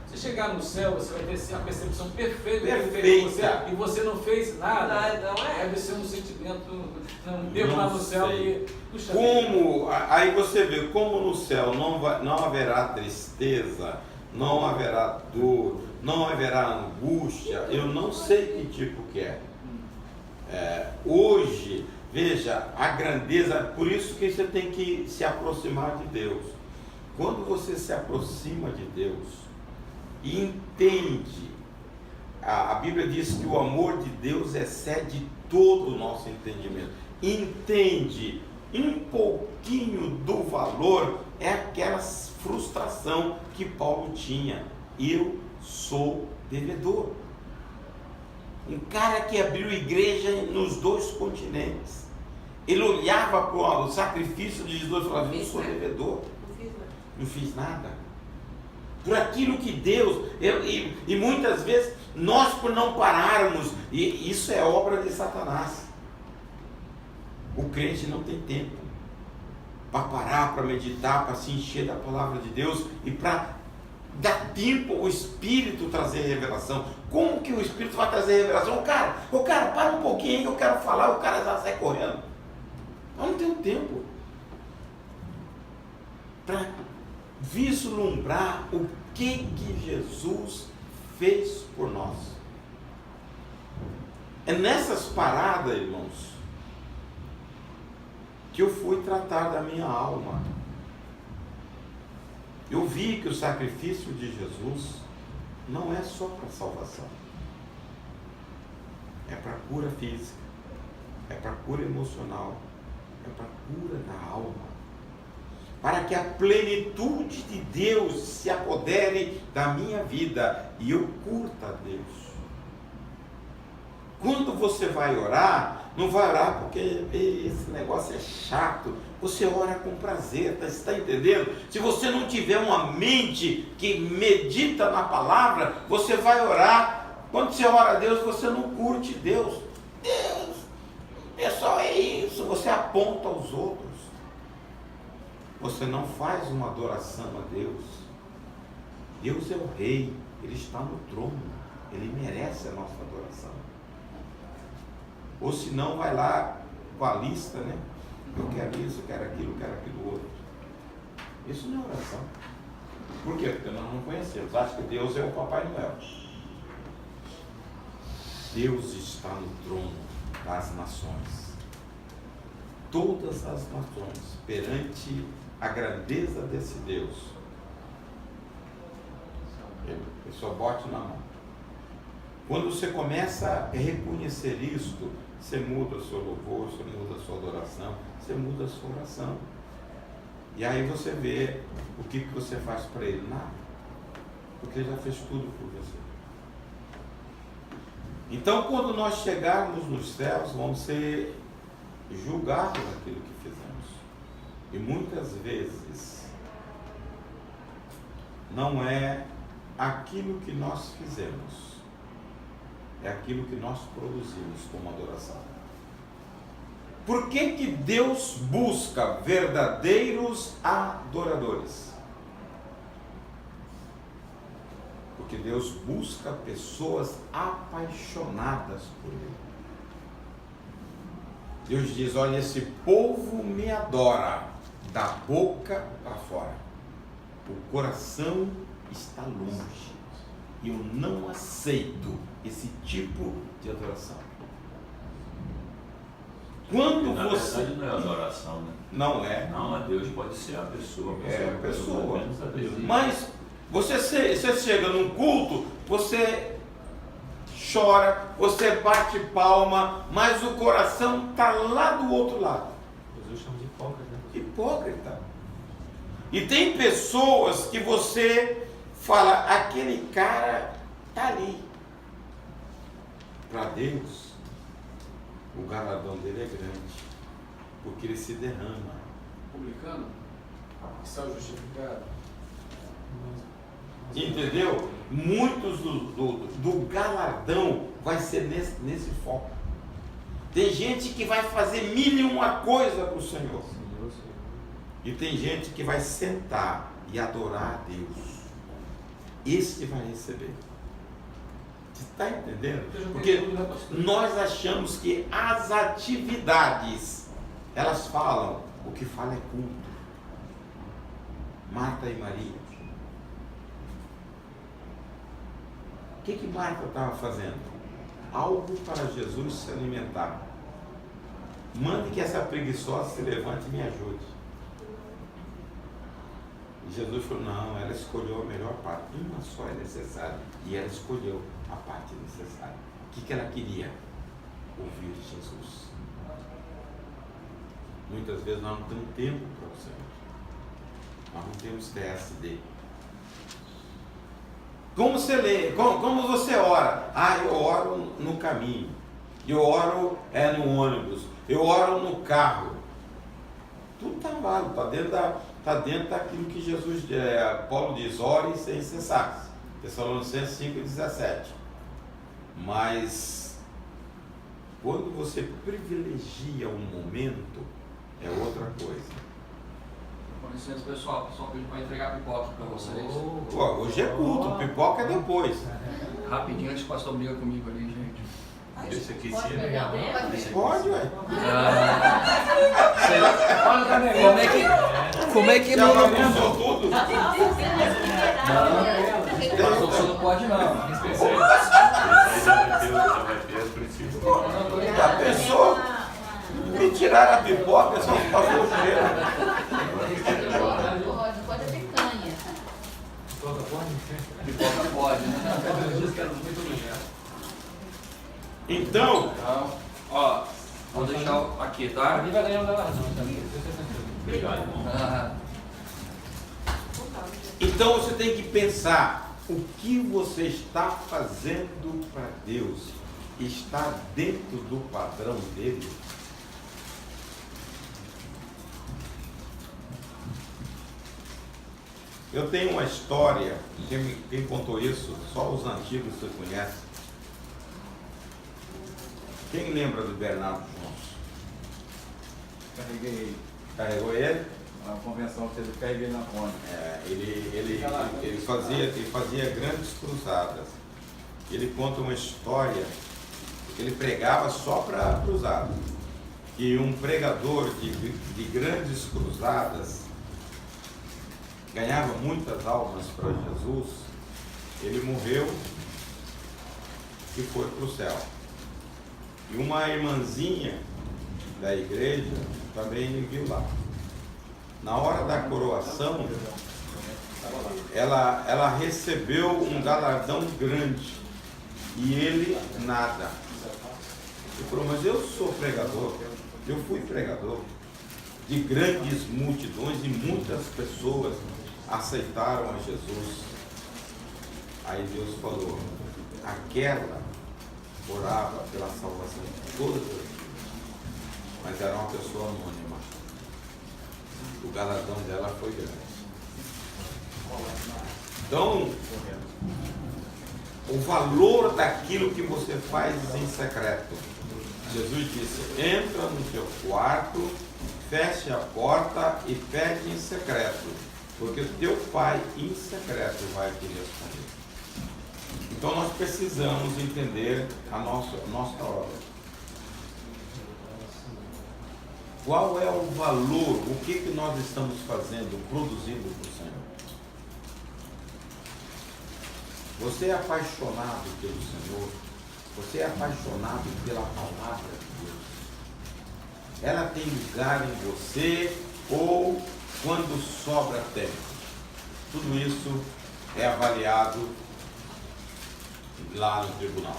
Se chegar no céu, você vai ter a percepção perfeita de você, e você não fez nada. Não é? Deve ser um sentimento, Deus lá no céu sei. que... Puxa, Aí você vê, como no céu não haverá tristeza, não haverá dor, não haverá angústia, eu não sei que tipo que é. Hoje Veja a grandeza, por isso que você tem que se aproximar de Deus. Quando você se aproxima de Deus e entende, a Bíblia diz que o amor de Deus excede todo o nosso entendimento. Entende um pouquinho do valor, é aquela frustração que Paulo tinha. Eu sou devedor. Um cara que abriu igreja nos 2 continentes. Ele olhava para o sacrifício de Jesus e falava: eu sou devedor. Não fiz nada. Por aquilo que Deus... E muitas vezes, nós por não pararmos, e isso é obra de Satanás. O crente não tem tempo para parar, para meditar, para se encher da palavra de Deus e para dar tempo ao Espírito trazer revelação. Como que o Espírito vai trazer revelação? O cara, para um pouquinho aí que eu quero falar, o cara já sai correndo. Eu não tenho tempo para vislumbrar o que Jesus fez por nós. É nessas paradas, irmãos, que eu fui tratar da minha alma. Eu vi que o sacrifício de Jesus não é só para salvação, é para cura física, é para cura emocional, é para cura da alma, para que a plenitude de Deus se apodere da minha vida e eu curta a Deus. Quando você vai orar, não vai orar porque esse negócio é chato. Você ora com prazer, você está entendendo? Se você não tiver uma mente que medita na palavra, você vai orar. Quando você ora a Deus, você não curte Deus. Deus, pessoal, é isso. Você aponta aos outros. Você não faz uma adoração a Deus. Deus é o rei, Ele está no trono, Ele merece a nossa adoração. Ou se não, vai lá com a lista, né? Eu quero isso, eu quero aquilo outro. Isso não é oração. Por quê? Porque nós não conhecemos. Acho que Deus é o Papai Noel. Deus está no trono das nações. Todas as nações, perante a grandeza desse Deus, ele só bote na mão. Quando você começa a reconhecer isto, você muda o seu louvor, você muda a sua adoração, você muda a sua oração. E aí você vê o que você faz para Ele. Nada. Porque Ele já fez tudo por você. Então, quando nós chegarmos nos céus, vamos ser julgados naquilo que fizemos. E muitas vezes não é aquilo que nós fizemos, é aquilo que nós produzimos como adoração. Por que Deus busca verdadeiros adoradores? Porque Deus busca pessoas apaixonadas por Ele. Deus diz: olha, esse povo me adora da boca para fora, o coração está longe. E eu não aceito esse tipo de adoração. Quando na você... verdade não é adoração, né? Não é. Não, a Deus pode ser a pessoa. É a pessoa. Menos a Deus. Mas você chega num culto, você chora, você bate palma, mas o coração está lá do outro lado. Jesus chama de hipócrita. Hipócrita. E tem pessoas que você fala, aquele cara está ali. Para Deus, o galardão dele é grande, porque ele se derrama. Publicano, está justificado. Entendeu? Muitos do galardão vai ser nesse foco. Tem gente que vai fazer 1001 coisa para o Senhor. E tem gente que vai sentar e adorar a Deus. Esse vai receber. Você está entendendo? Porque nós achamos que as atividades, elas falam, o que fala é culto. Marta e Maria. O que Marta estava fazendo? Algo para Jesus se alimentar. mande que essa preguiçosa se levante e me ajude. E Jesus falou, não, ela escolheu a melhor parte, uma só é necessária, e ela escolheu a parte necessária. O que ela queria? Ouvir Jesus. Muitas vezes nós não temos tempo para o Senhor, nós não temos TSD. Como você lê? Como você ora? Eu oro no caminho, eu oro no ônibus, eu oro no carro. Tudo está válido, está dentro daquilo que Jesus, Paulo diz, ore sem cessar. Tessalonicenses 5,17. Mas quando você privilegia um momento, é outra coisa. Com licença, pessoal, pediu para entregar pipoca para vocês. Hoje é culto, pipoca é depois. Rapidinho, antes que o pastor briga comigo ali, gente. Esse aqui Pode sim é pegar legal. dentro? Pode, ué. Como é que Já não... bagunçou tudo? Pastor, você não pode não. Aí já vai ter os princípios. Já pensou? Me tiraram a pipoca, só passou o cheiro. Pode a picanha. Pipoca pode, né? Então, Ó, vou deixar aqui, tá? Ali vai ganhar o galardão também. Obrigado. Ah, então você tem que pensar o que você está fazendo para Deus. Está dentro do padrão dele? Eu tenho uma história, quem contou isso, só os antigos você conhece. Quem lembra do Bernardo Johnson? Carreguei ele. Carregou ele? Na convenção que ele carreguei na ponte. Ele fazia grandes cruzadas. Ele conta uma história, ele pregava só para cruzada. E um pregador de grandes cruzadas ganhava muitas almas para Jesus. Ele morreu e foi para o céu. E uma irmãzinha da igreja também me viu lá. Na hora da coroação, ela recebeu um galardão grande e ele nada. Ele falou, mas eu sou pregador, eu fui pregador de grandes multidões e muitas pessoas aceitaram a Jesus. Aí Deus falou, aquela orava pela salvação de todas as vidas, mas era uma pessoa anônima. O galardão dela foi grande. Então, o valor daquilo que você faz em secreto. Jesus disse, entra no teu quarto, feche a porta e pede em secreto, porque teu pai em secreto vai te responder. Então nós precisamos entender a nossa obra. Qual é o valor, o que nós estamos fazendo, produzindo para o Senhor? Você é apaixonado pelo Senhor? Você é apaixonado pela palavra de Deus? Ela tem lugar em você ou quando sobra tempo? Tudo isso é avaliado lá no tribunal.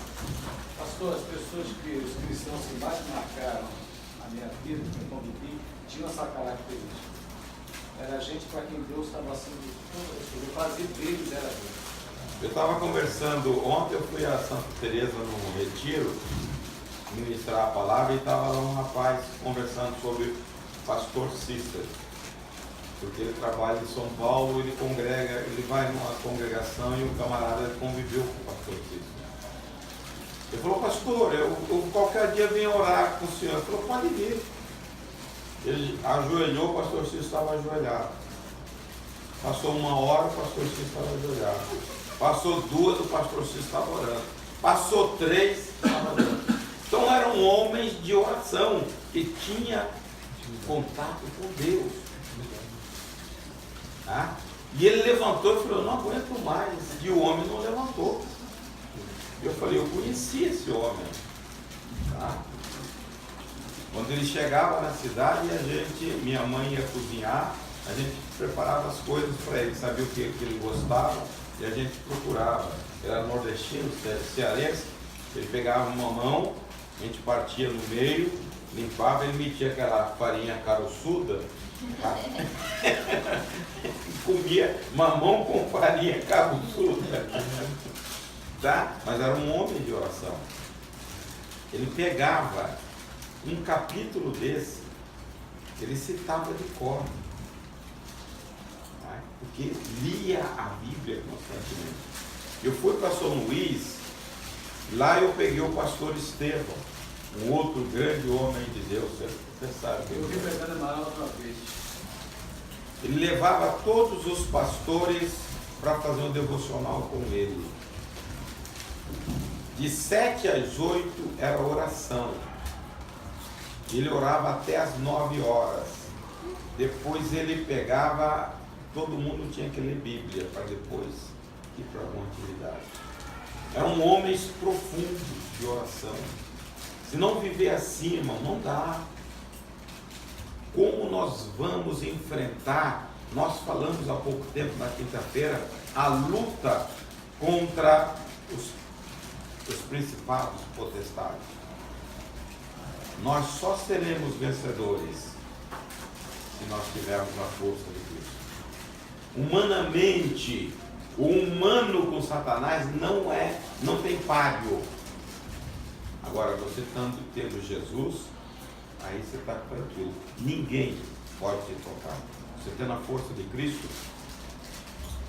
Pastor, as pessoas que os cristãos que mais marcaram a minha vida, que eu convivi, tinham essa característica. Era gente para quem Deus estava sendo o fazer deles era Deus. Eu estava conversando, ontem eu fui a Santa Teresa num retiro, ministrar a palavra, e estava lá um rapaz conversando sobre o pastor Cícero, porque ele trabalha em São Paulo, ele congrega, ele vai numa congregação e o camarada conviveu com o pastor Cícero. Ele falou, pastor, eu qualquer dia venho orar com o senhor. Ele falou, pode vir. Ele ajoelhou, o pastor Cícero estava ajoelhado. Passou 1 hora, o pastor Cícero estava ajoelhado. Passou 2, o pastor Cícero estava orando. Passou 3, estava orando. Então eram homens de oração, que tinham contato com Deus. Tá? E ele levantou e falou, não aguento mais. E o homem não levantou. Eu falei, eu conheci esse homem. Tá? Quando ele chegava na cidade, minha mãe ia cozinhar, a gente preparava as coisas para ele, sabia o que ele gostava e a gente procurava. Ele era nordestino, cearense, ele pegava uma mamão, a gente partia no meio, limpava, ele metia aquela farinha caroçuda, comia mamão com farinha caroçuda, tá? Mas era um homem de oração. Ele pegava um capítulo desse, ele citava de cor, tá? Porque lia a Bíblia constantemente. Eu fui para São Luís, lá eu peguei o pastor Estevão, um outro grande homem de Deus, você sabe. Eu vi pregando Amaral outra vez. Ele levava todos os pastores para fazer um devocional com ele. De 7 às 8 era oração. Ele orava até às 9 horas. Depois ele pegava, todo mundo tinha que ler Bíblia para depois ir para alguma atividade. Eram homens profundos de oração. Se não viver assim, irmão, não dá. Como nós vamos enfrentar, nós falamos há pouco tempo, na quinta-feira, a luta contra os principados potestades. Nós só seremos vencedores se nós tivermos a força de Cristo. Humanamente, o humano com Satanás não tem páreo. Agora, você tendo Jesus, aí você está tranquilo. Ninguém pode te tocar. Você tendo a força de Cristo,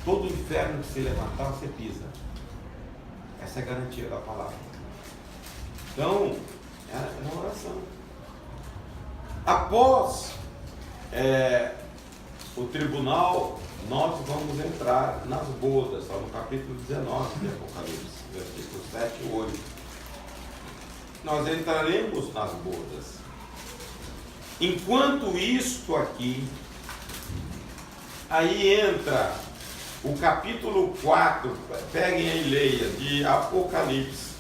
todo inferno que se levantar, você pisa. Essa é a garantia da palavra. Então, é uma oração. Após o tribunal, nós vamos entrar nas bodas, está no capítulo 19 de Apocalipse, versículos 7 e 8. Nós entraremos nas bodas. Enquanto isto aqui, aí entra o capítulo 4, peguem aí e leia, de Apocalipse,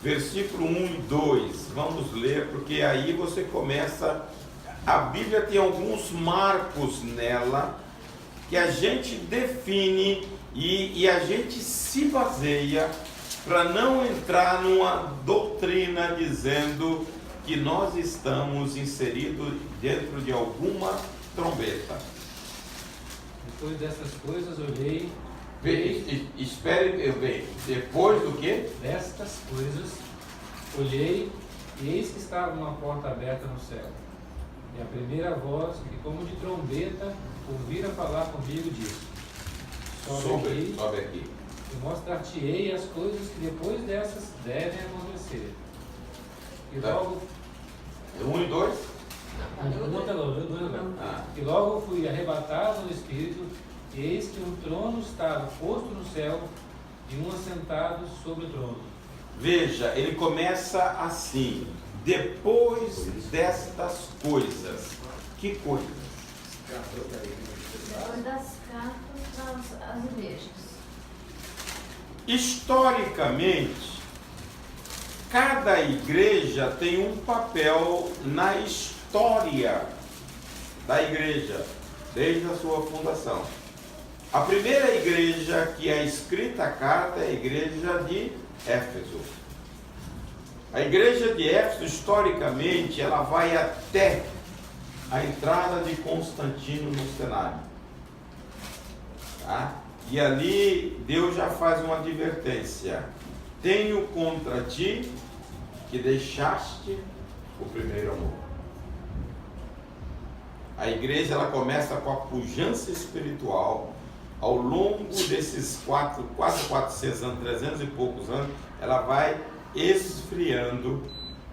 versículo 1 e 2, vamos ler, porque aí você começa, a Bíblia tem alguns marcos nela, que a gente define e a gente se baseia para não entrar numa doutrina dizendo que nós estamos inseridos dentro de alguma trombeta. Depois dessas coisas olhei. Espere bem. Depois do que? Destas coisas olhei, e eis que estava uma porta aberta no céu. E a primeira voz, que como de trombeta, ouvira falar comigo, disse: Sobe aqui. E mostrar-te-ei as coisas que depois dessas devem acontecer. E logo. 1 e 2? E logo fui arrebatado no Espírito, e eis que um trono estava posto no céu, e um assentado sobre o trono. Veja, ele começa assim: depois destas coisas. Que coisas? Depois das cartas às igrejas. Historicamente, cada igreja tem um papel na história da igreja, desde a sua fundação. A primeira igreja que é escrita a carta é a igreja de Éfeso. A igreja de Éfeso, historicamente, ela vai até a entrada de Constantino no cenário. Tá? E ali Deus já faz uma advertência: tenho contra ti que deixaste o primeiro amor. A igreja, ela começa com a pujança espiritual. Ao longo desses quase 400 anos, 300 e poucos anos, ela vai esfriando,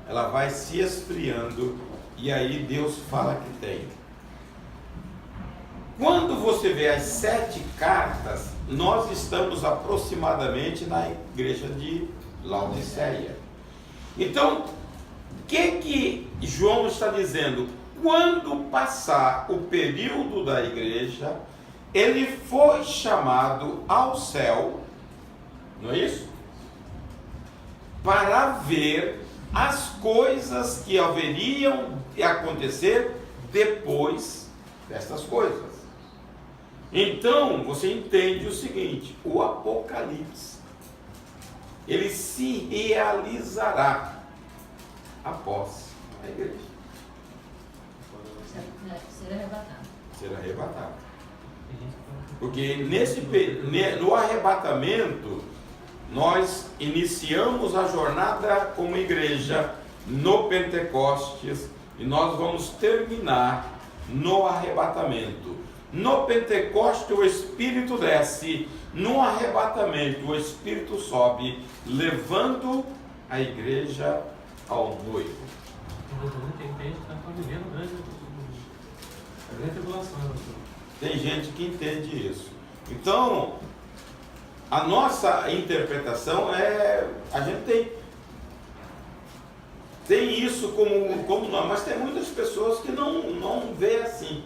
ela vai se esfriando, e aí Deus fala que tem. Quando você vê as 7 cartas, nós estamos aproximadamente na igreja de Laodiceia. Então, o que João está dizendo? Quando passar o período da igreja, ele foi chamado ao céu, não é isso? Para ver as coisas que haveriam de acontecer depois destas coisas. Então, você entende o seguinte: o Apocalipse, ele se realizará após a igreja Ser arrebatado. ser arrebatado. Porque no arrebatamento, nós iniciamos a jornada como igreja no Pentecostes e nós vamos terminar no arrebatamento. No Pentecostes o Espírito desce, no arrebatamento o Espírito sobe, levando a igreja ao noivo. Tem gente que está vivendo a grande tribulação. Tem gente que entende isso. Então, a nossa interpretação é, a gente tem isso como nós, mas tem muitas pessoas que não vê assim,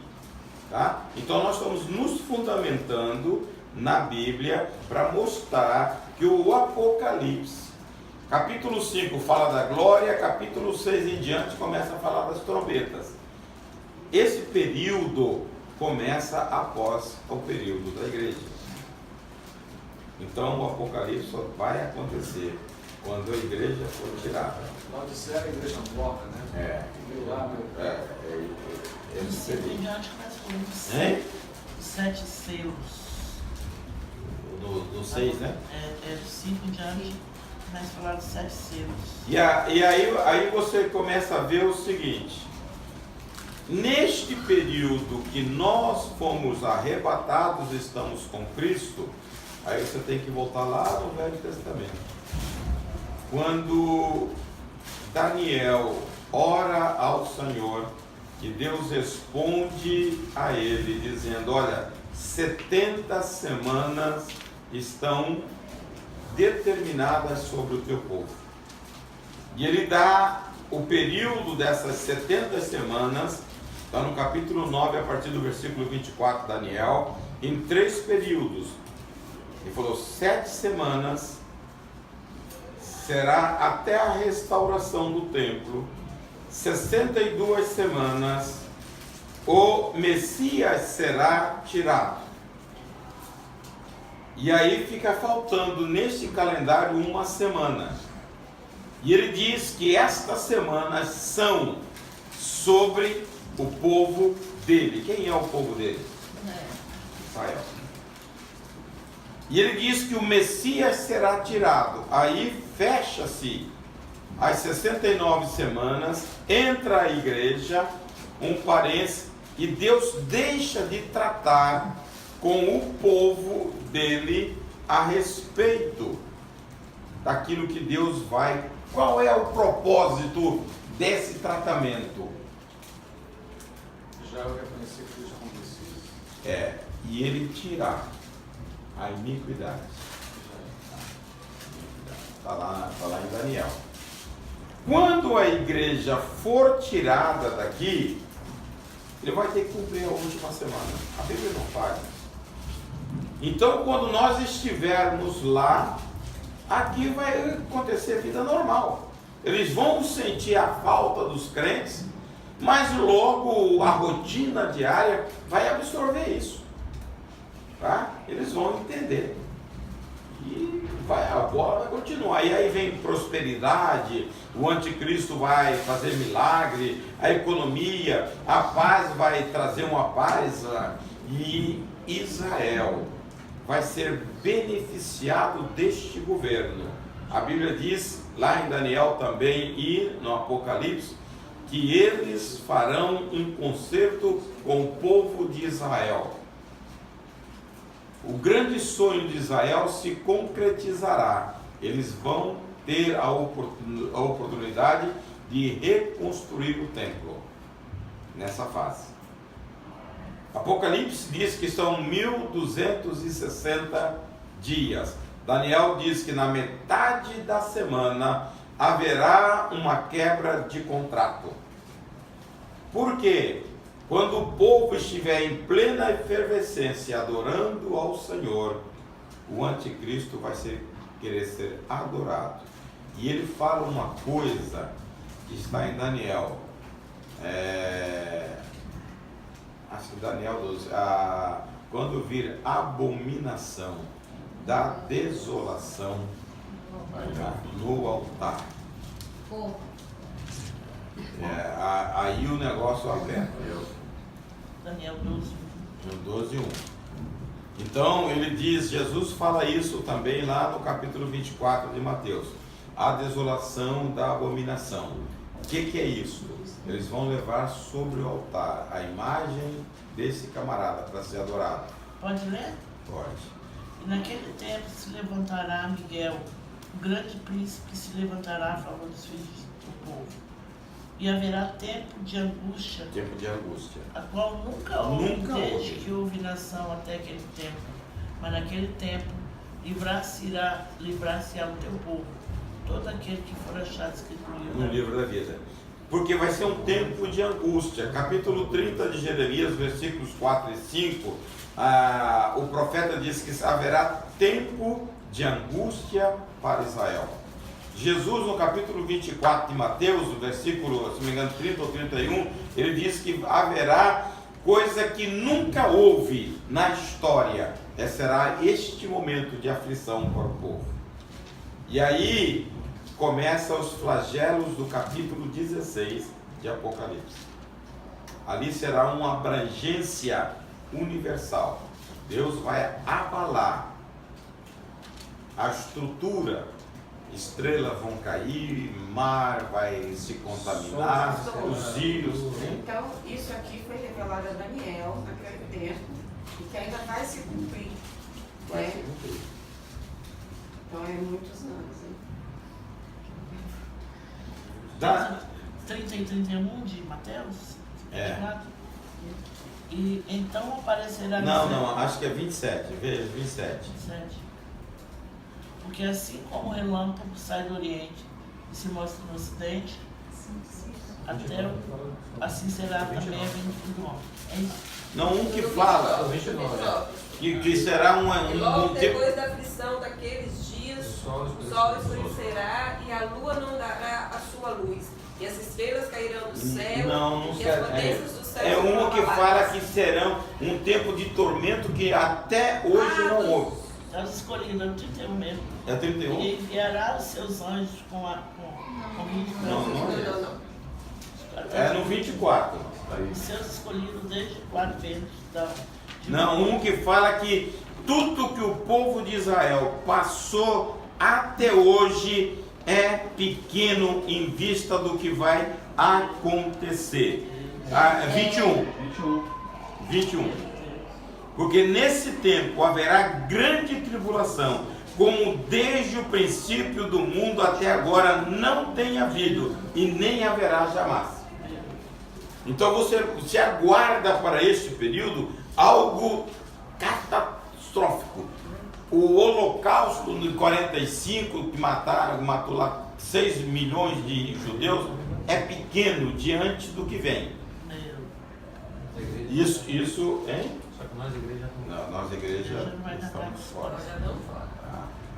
tá? Então nós estamos nos fundamentando na Bíblia para mostrar que o Apocalipse, capítulo 5 fala da glória, capítulo 6 em diante começa a falar das trombetas. Esse período começa após o período da igreja. Então o Apocalipse só vai acontecer quando a igreja for tirada. Lá de a igreja morta, né? Esse Em período. diante começa falando dos 7 selos. Do 6, né? Do 5 em diante começa a falar dos 7 selos. E aí você começa a ver o seguinte: neste período que nós fomos arrebatados, estamos com Cristo, aí você tem que voltar lá no Velho Testamento. Quando Daniel ora ao Senhor, que Deus responde a ele dizendo: olha, 70 semanas estão determinadas sobre o teu povo. E ele dá o período dessas 70 semanas, está no capítulo 9, a partir do versículo 24, Daniel, em 3 períodos. Ele falou: 7 semanas será até a restauração do templo, 62 semanas o Messias será tirado. E aí fica faltando neste calendário uma semana. E ele diz que estas semanas são sobre o povo dele. Quem é o povo dele? Israel. E ele diz que o Messias será tirado. Aí fecha-se as 69 semanas, entra a igreja, um parênteses, e Deus deixa de tratar com o povo dele a respeito daquilo que Deus vai. Qual é o propósito desse tratamento? Já eu reconheci Cristo como Messias. E ele tirar a iniquidade. Está lá em Daniel. Quando a igreja for tirada daqui, ele vai ter que cumprir a última semana. A Bíblia não faz. Então, quando nós estivermos lá, aqui vai acontecer vida normal. Eles vão sentir a falta dos crentes, mas logo a rotina diária vai absorver isso. Tá? Eles vão entender. E a bola vai continuar. E aí vem prosperidade, o anticristo vai fazer milagre, a economia, a paz vai trazer uma paz, e Israel vai ser beneficiado deste governo. A Bíblia diz, lá em Daniel também e no Apocalipse, que eles farão um concerto com o povo de Israel. O grande sonho de Israel se concretizará. Eles vão ter a oportunidade de reconstruir o templo nessa fase. Apocalipse diz que são 1260 dias. Daniel diz que na metade da semana haverá uma quebra de contrato. Por quê? Quando o povo estiver em plena efervescência adorando ao Senhor, o anticristo vai querer ser adorado. E ele fala uma coisa que está em Daniel. Acho que Daniel 12. Quando vir abominação da desolação no altar. Aí o negócio aberto. Daniel 12. 12:1. Então ele diz, Jesus fala isso também lá no capítulo 24 de Mateus. A desolação da abominação. O que é isso? Eles vão levar sobre o altar a imagem desse camarada para ser adorado. Pode ler? Pode. E naquele tempo se levantará Miguel, o grande príncipe que se levantará a favor dos filhos do povo. E haverá tempo de angústia. Tempo de angústia. A qual nunca houve, desde que houve nação até aquele tempo. Mas naquele tempo livrar-se-á o teu povo, todo aquele que for achado escrito no livro da vida. Porque vai ser um tempo de angústia. Capítulo 30 de Jeremias, versículos 4 e 5, o profeta diz que haverá tempo de angústia para Israel. Jesus, no capítulo 24 de Mateus, no versículo, se não me engano, 30 ou 31, ele diz que haverá coisa que nunca houve na história. Será este momento de aflição para o povo. E aí começa os flagelos do capítulo 16 de Apocalipse. Ali será uma abrangência universal. Deus vai abalar a estrutura. Estrelas vão cair, mar vai se contaminar, os rios. Então, isso aqui foi revelado a Daniel naquele tempo e que ainda vai se cumprir. Vai se cumprir. Então, é muitos anos, hein? 30 e 31 de Mateus? 24? E então aparecerá... Não, acho que é 27, veja, 27. Porque assim como o relâmpago sai do Oriente e se mostra no Ocidente, assim será também a vinda do homem. Não, um que fala que será logo depois da aflição daqueles dias, o sol escurecerá e a lua não dará a sua luz. E as estrelas cairão do céu, e as potências do céu. É um que fala que serão um tempo de tormento que até hoje não houve. Está escolhido, é o 31 mesmo. É 31? Ele enviará os seus anjos com Não. É no 24. Os seus escolhidos desde 4 vezes. Não, um que fala que tudo que o povo de Israel passou até hoje é pequeno em vista do que vai acontecer. 21. Porque nesse tempo haverá grande tribulação, como desde o princípio do mundo até agora não tem havido e nem haverá jamais. Então você se aguarda para este período algo catastrófico. O holocausto de 45, que matou lá 6 milhões de judeus, é pequeno diante do que vem. Isso, hein? Só que nós, igreja, não, nós, igreja, estamos fora.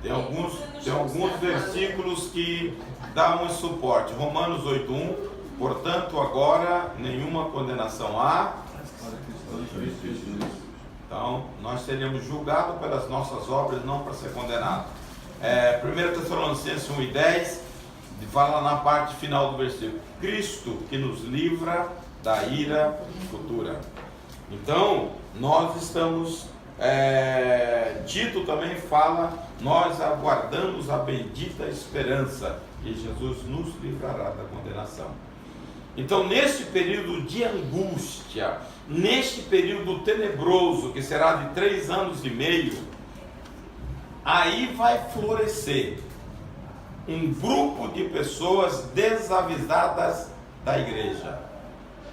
Tem alguns versículos que dão um suporte. Romanos 8:1. Portanto, agora nenhuma condenação há. Então, nós seremos julgados pelas nossas obras, não para ser condenados. 1 Tessalonicenses 1:10 fala na parte final do versículo: Cristo que nos livra da ira futura. Então, nós estamos, Tito também fala, nós aguardamos a bendita esperança, que Jesus nos livrará da condenação. Então, neste período de angústia, neste período tenebroso, que será de 3 anos e meio, aí vai florescer um grupo de pessoas desavisadas da igreja.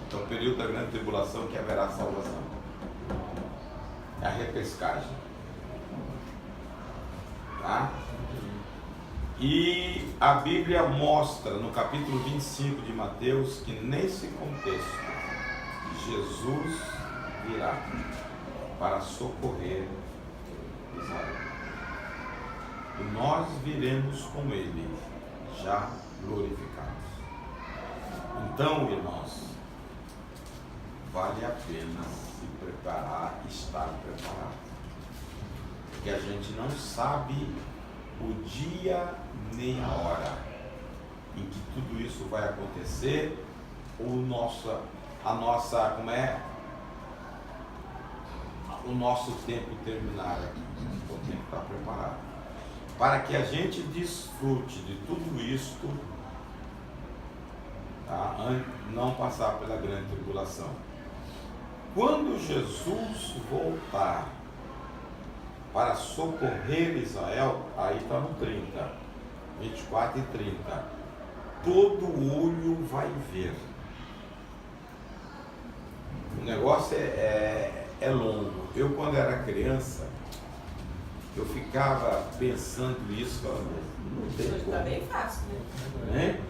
Então, o período da grande tribulação que haverá salvação. É a repescagem. Tá? E a Bíblia mostra no capítulo 25 de Mateus que nesse contexto Jesus virá para socorrer Israel. E nós viremos com ele, já glorificados. Então, irmãos, vale a pena se preparar, estar preparado. Porque a gente não sabe o dia nem a hora em que tudo isso vai acontecer, ou o nosso tempo terminar aqui. O tempo está preparado. Para que a gente desfrute de tudo isto, tá? Não passar pela grande tribulação. Quando Jesus voltar para socorrer Israel, aí está no 30, 24 e 30, todo olho vai ver. O negócio é longo. Eu, quando era criança, eu ficava pensando isso, não tem Hoje como. está bem fácil, né?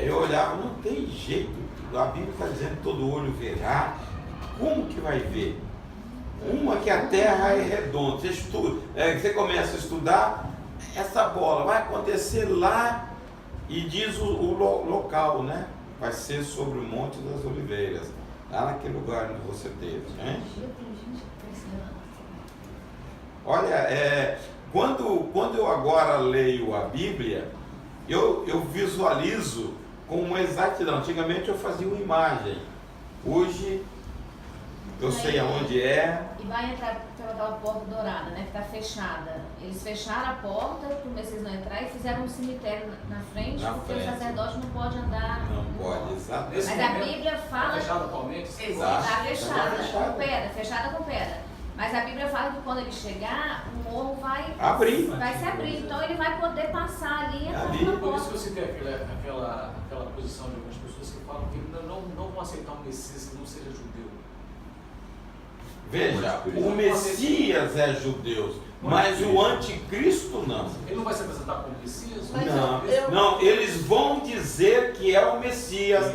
Eu olhava, não tem jeito, a Bíblia está dizendo todo olho verá. Como que vai ver? Uma que a terra é redonda, você começa a estudar, essa bola vai acontecer lá, e diz o local, né? Vai ser sobre o Monte das Oliveiras, lá naquele lugar onde você teve, né? Olha, quando eu agora leio a Bíblia, eu visualizo com uma exatidão. Antigamente eu fazia uma imagem, hoje eu sei aonde é. E vai entrar pela porta dourada, né, que está fechada. Eles fecharam a porta para o Messias não entrar e fizeram um cemitério na frente, porque o sacerdote não pode andar. Não pode, exato. Mas a Bíblia fala. Está fechado atualmente? Está fechada, com pedra, fechada com pedra. Mas a Bíblia fala que quando ele chegar, o morro vai abrir. Vai se abrir. Então ele vai poder passar ali e entrar na Por porta. isso que eu citei aquela posição de algumas pessoas que falam que não vão aceitar um Messias que não seja judeu. Veja, o Messias é judeu, mas o anticristo não. Ele não vai se apresentar como Messias? Não, eles vão dizer que é o Messias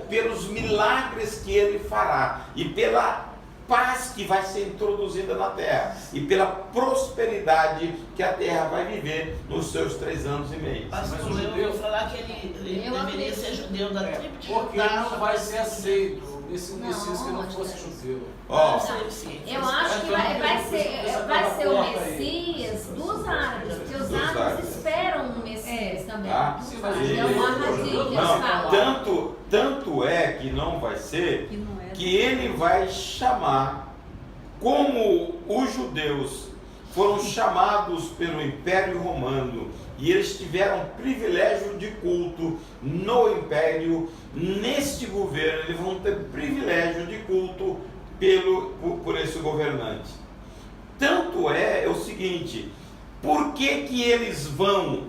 pelos milagres que ele fará e pela paz que vai ser introduzida na terra e pela prosperidade que a terra vai viver nos seus 3 anos e meio. Pastor, eu vou falar que ele deveria ser judeu da tribo de porque ele não vai ser aceito nesse Messias que não fosse judeu. Eu acho que vai ser o Messias dos árabes, porque os árabes esperam um Messias também. É uma armadilha que eles falam. Tanto é que não vai ser que ele vai chamar, como os judeus foram chamados pelo Império Romano e eles tiveram privilégio de culto no Império, neste governo eles vão ter privilégio de culto por esse governante. Tanto é o seguinte, por que eles vão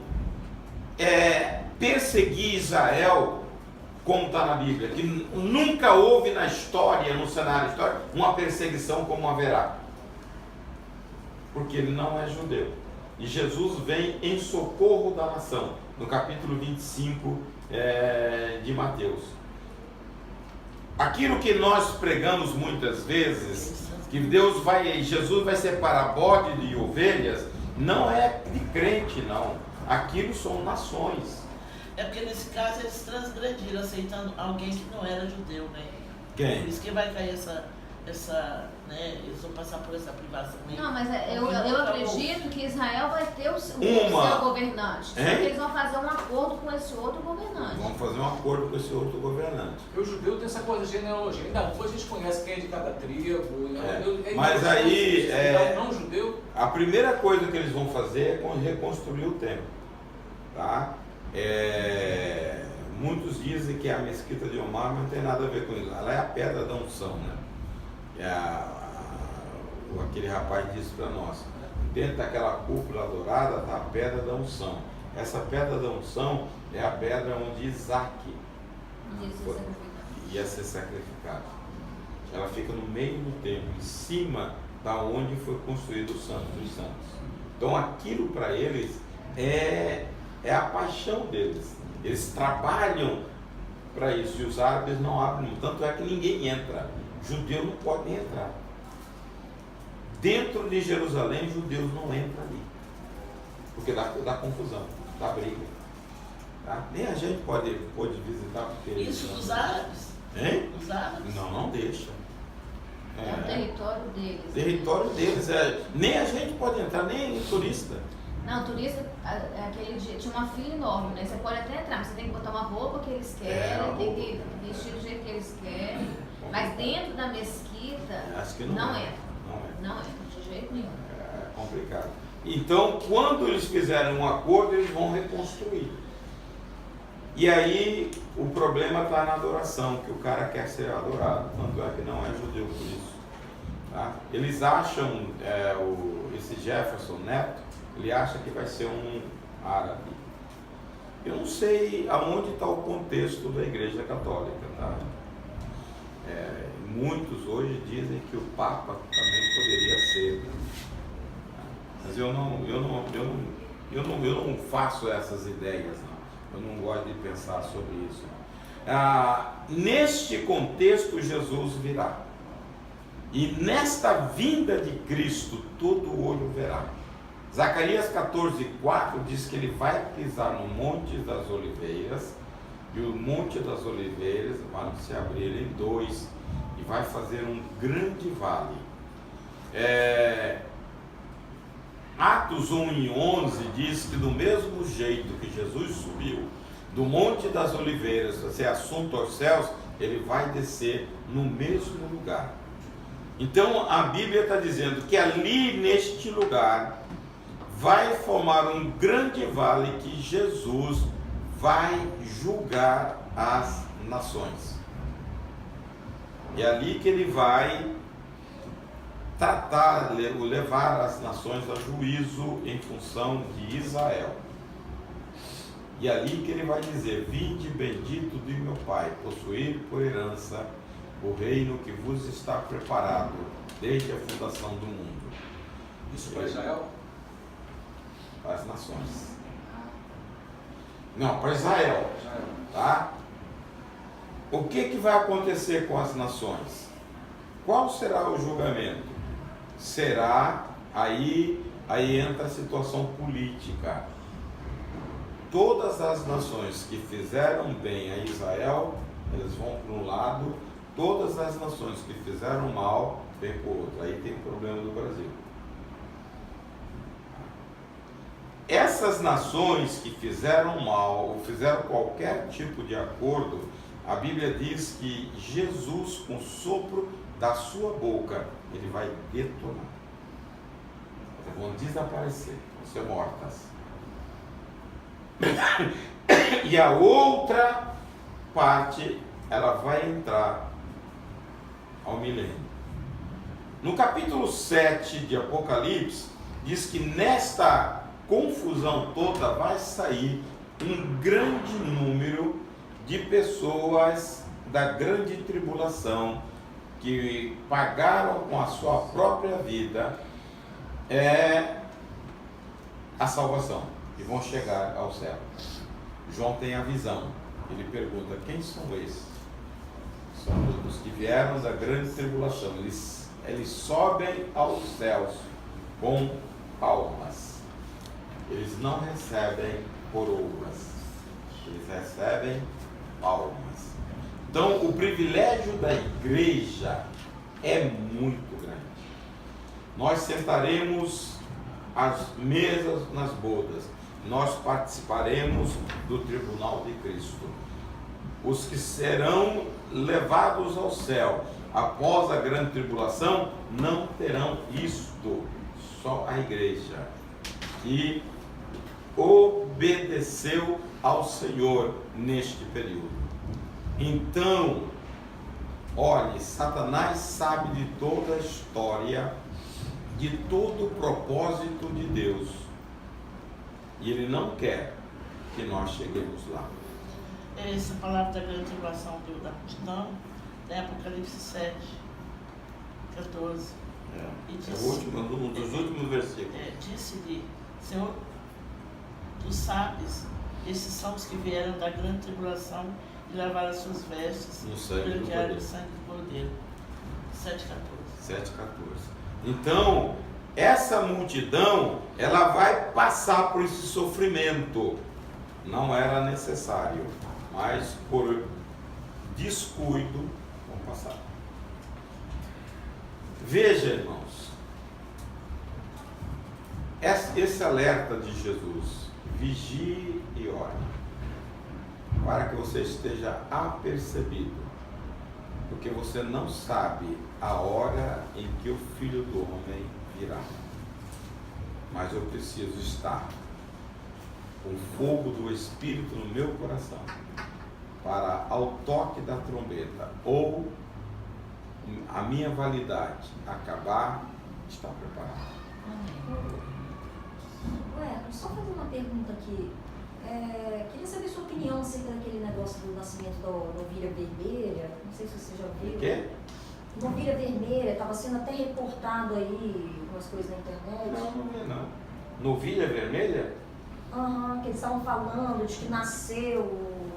perseguir Israel, como está na Bíblia, que nunca houve na história, no cenário histórico, uma perseguição como haverá? Porque ele não é judeu. E Jesus vem em socorro da nação, no capítulo 25 de Mateus. Aquilo que nós pregamos muitas vezes, que Jesus vai separar bode de ovelhas, não é de crente, não. Aquilo são nações. É porque nesse caso eles transgrediram, aceitando alguém que não era judeu, né? Quem? Por isso que vai cair né? Eles vão passar por essa privação. Não, mas eu acredito que Israel vai ter o seu governante. Só que eles vão fazer um acordo com esse outro governante. Vamos fazer um acordo com esse outro governante. Porque o judeu tem essa coisa de genealogia. Ainda hoje a gente conhece quem é de cada tribo. Mas aí, não judeu. a primeira coisa que eles vão fazer é reconstruir o templo. Tá? Muitos dizem que a mesquita de Omar não tem nada a ver com isso. Ela é a pedra da unção, né? Aquele rapaz disse para nós, dentro daquela cúpula dourada está a pedra da unção. Essa pedra da unção é a pedra onde Isaac ia ser sacrificado. Ela fica no meio do templo, em cima da onde foi construído o Santo dos Santos. Então aquilo para eles é a paixão deles. Eles trabalham para isso, e os árabes não abrem, tanto é que ninguém entra. Judeu não pode nem entrar. Dentro de Jerusalém, judeus não entram ali, porque dá confusão, dá briga. Tá? Nem a gente pode visitar porque eles Isso não- dos árabes? Hein? Os árabes? Não deixa. É o território deles. Território deles. Nem a gente pode entrar, nem turista. Não, turista, aquele dia, tinha uma fila enorme, né? Você pode até entrar, mas você tem que botar uma roupa que eles querem, tem que vestir do jeito que eles querem. Mas dentro da mesquita, Acho que não é. entra. Não entra, de jeito nenhum. É complicado. Então, quando eles fizerem um acordo, eles vão reconstruir. E aí, o problema está na adoração, que o cara quer ser adorado. Tanto é que não é judeu por isso. Tá? Eles acham, esse Jefferson Neto, ele acha que vai ser um árabe. Eu não sei aonde está o contexto da Igreja Católica. Tá? Muitos hoje dizem que o Papa também poderia ser. Mas eu não faço essas ideias, não. Eu não gosto de pensar sobre isso. Neste contexto, Jesus virá. E nesta vinda de Cristo, todo olho verá. Zacarias 14:4 diz que ele vai pisar no Monte das Oliveiras, e o Monte das Oliveiras vai se abrir em dois, e vai fazer um grande vale. Atos 1:11 diz que do mesmo jeito que Jesus subiu do Monte das Oliveiras para ser assunto aos céus, ele vai descer no mesmo lugar. Então a Bíblia está dizendo que ali neste lugar vai formar um grande vale que Jesus vai julgar as nações. E é ali que ele vai levar as nações a juízo em função de Israel. E é ali que ele vai dizer: vinde bendito de meu Pai, possuir por herança o reino que vos está preparado desde a fundação do mundo. Isso para Israel? Para as nações. Não, para Israel. Tá? O que vai acontecer com as nações? Qual será o julgamento? Será, aí entra a situação política. Todas as nações que fizeram bem a Israel, eles vão para um lado. Todas as nações que fizeram mal, vêm para o outro. Aí tem o problema do Brasil. Essas nações que fizeram mal, ou fizeram qualquer tipo de acordo, a Bíblia diz que Jesus, com o sopro da sua boca, ele vai detonar. Elas vão desaparecer, vão ser mortas. E a outra parte, ela vai entrar ao milênio. No capítulo 7 de Apocalipse, diz que nesta confusão toda vai sair um grande número de pessoas da grande tribulação que pagaram com a sua própria vida a salvação e vão chegar ao céu. João tem a visão, ele pergunta: quem são esses? São os que vieram da grande tribulação. Eles sobem aos céus com palmas. Eles não recebem coroas, eles recebem palmas. Então, o privilégio da igreja é muito grande. Nós sentaremos às mesas nas bodas, nós participaremos do tribunal de Cristo. Os que serão levados ao céu após a grande tribulação não terão isto, só a igreja que obedeceu ao Senhor neste período. Então, olhe, Satanás sabe de toda a história, de todo o propósito de Deus, e ele não quer que nós cheguemos lá. Essa palavra da grande tribulação da multidão, é Apocalipse 7, 14. E disse, Um dos últimos versículos. Disse-lhe: Senhor, tu sabes, esses são os que vieram da grande tribulação e lavaram as suas vestes pelo que era o sangue do Cordeiro. 7,14. Então, essa multidão, ela vai passar por esse sofrimento. não era necessário, mas por descuido, vamos passar. Veja, irmãos, esse alerta de Jesus, vigie e ore, para que você esteja apercebido, porque você não sabe a hora em que o Filho do Homem virá. Mas eu preciso estar com o fogo do Espírito no meu coração, para ao toque da trombeta, ou a minha validade acabar, estar preparado. Ué, só fazer uma pergunta aqui. Queria saber sua opinião acerca daquele negócio do nascimento da ovelha vermelha. Não sei se você já viu. O quê? Ovelha vermelha, estava sendo até reportado aí, umas coisas na internet. Não vi não. Novilha vermelha? Aham, que eles estavam falando de que nasceu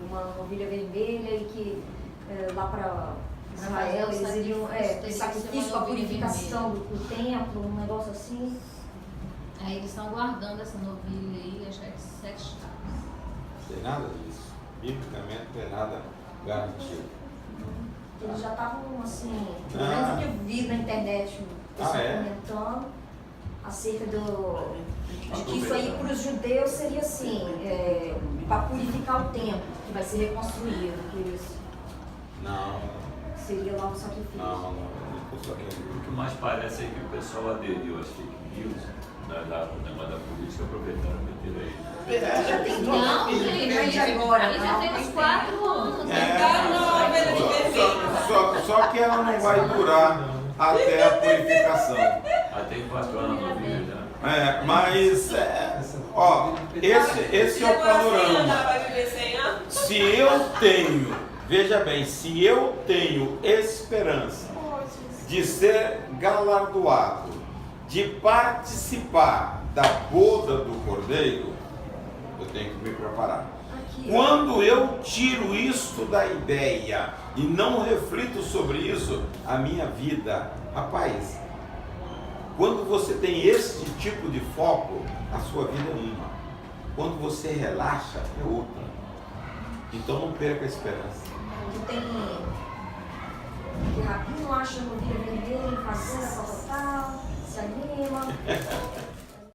uma ovelha vermelha e que lá para Israel eles iriam sacrifício para a purificação do templo, um negócio assim. Aí eles estão guardando essa novilha aí, acho que é 7 estados. Não tem nada disso. Biblicamente não tem nada garantido. Eles já estavam assim, pelo menos eu vi na internet comentando acerca de que isso aí para os judeus seria assim, para purificar o templo, que vai ser reconstruído, que eles seria lá o sacrifício. Não. O que mais parece é que o pessoal aderiu às fake news, o negócio da política, aproveitaram e meteram aí. Já tem Não, gente, agora. Já tem uns 4 anos. Só que ela não vai durar até a purificação. Até 4 anos no vídeo já. Mas, esse é o panorama. Se eu tenho, veja bem, se eu tenho esperança de ser galardoado, de participar da boda do Cordeiro, eu tenho que me preparar. Quando eu tiro isso da ideia e não reflito sobre isso, a minha vida, rapaz, quando você tem esse tipo de foco, a sua vida é uma. Quando você relaxa, é outra. Então não perca a esperança. Que Rabino acha no dia vermelho, fazenda, tal, se anima.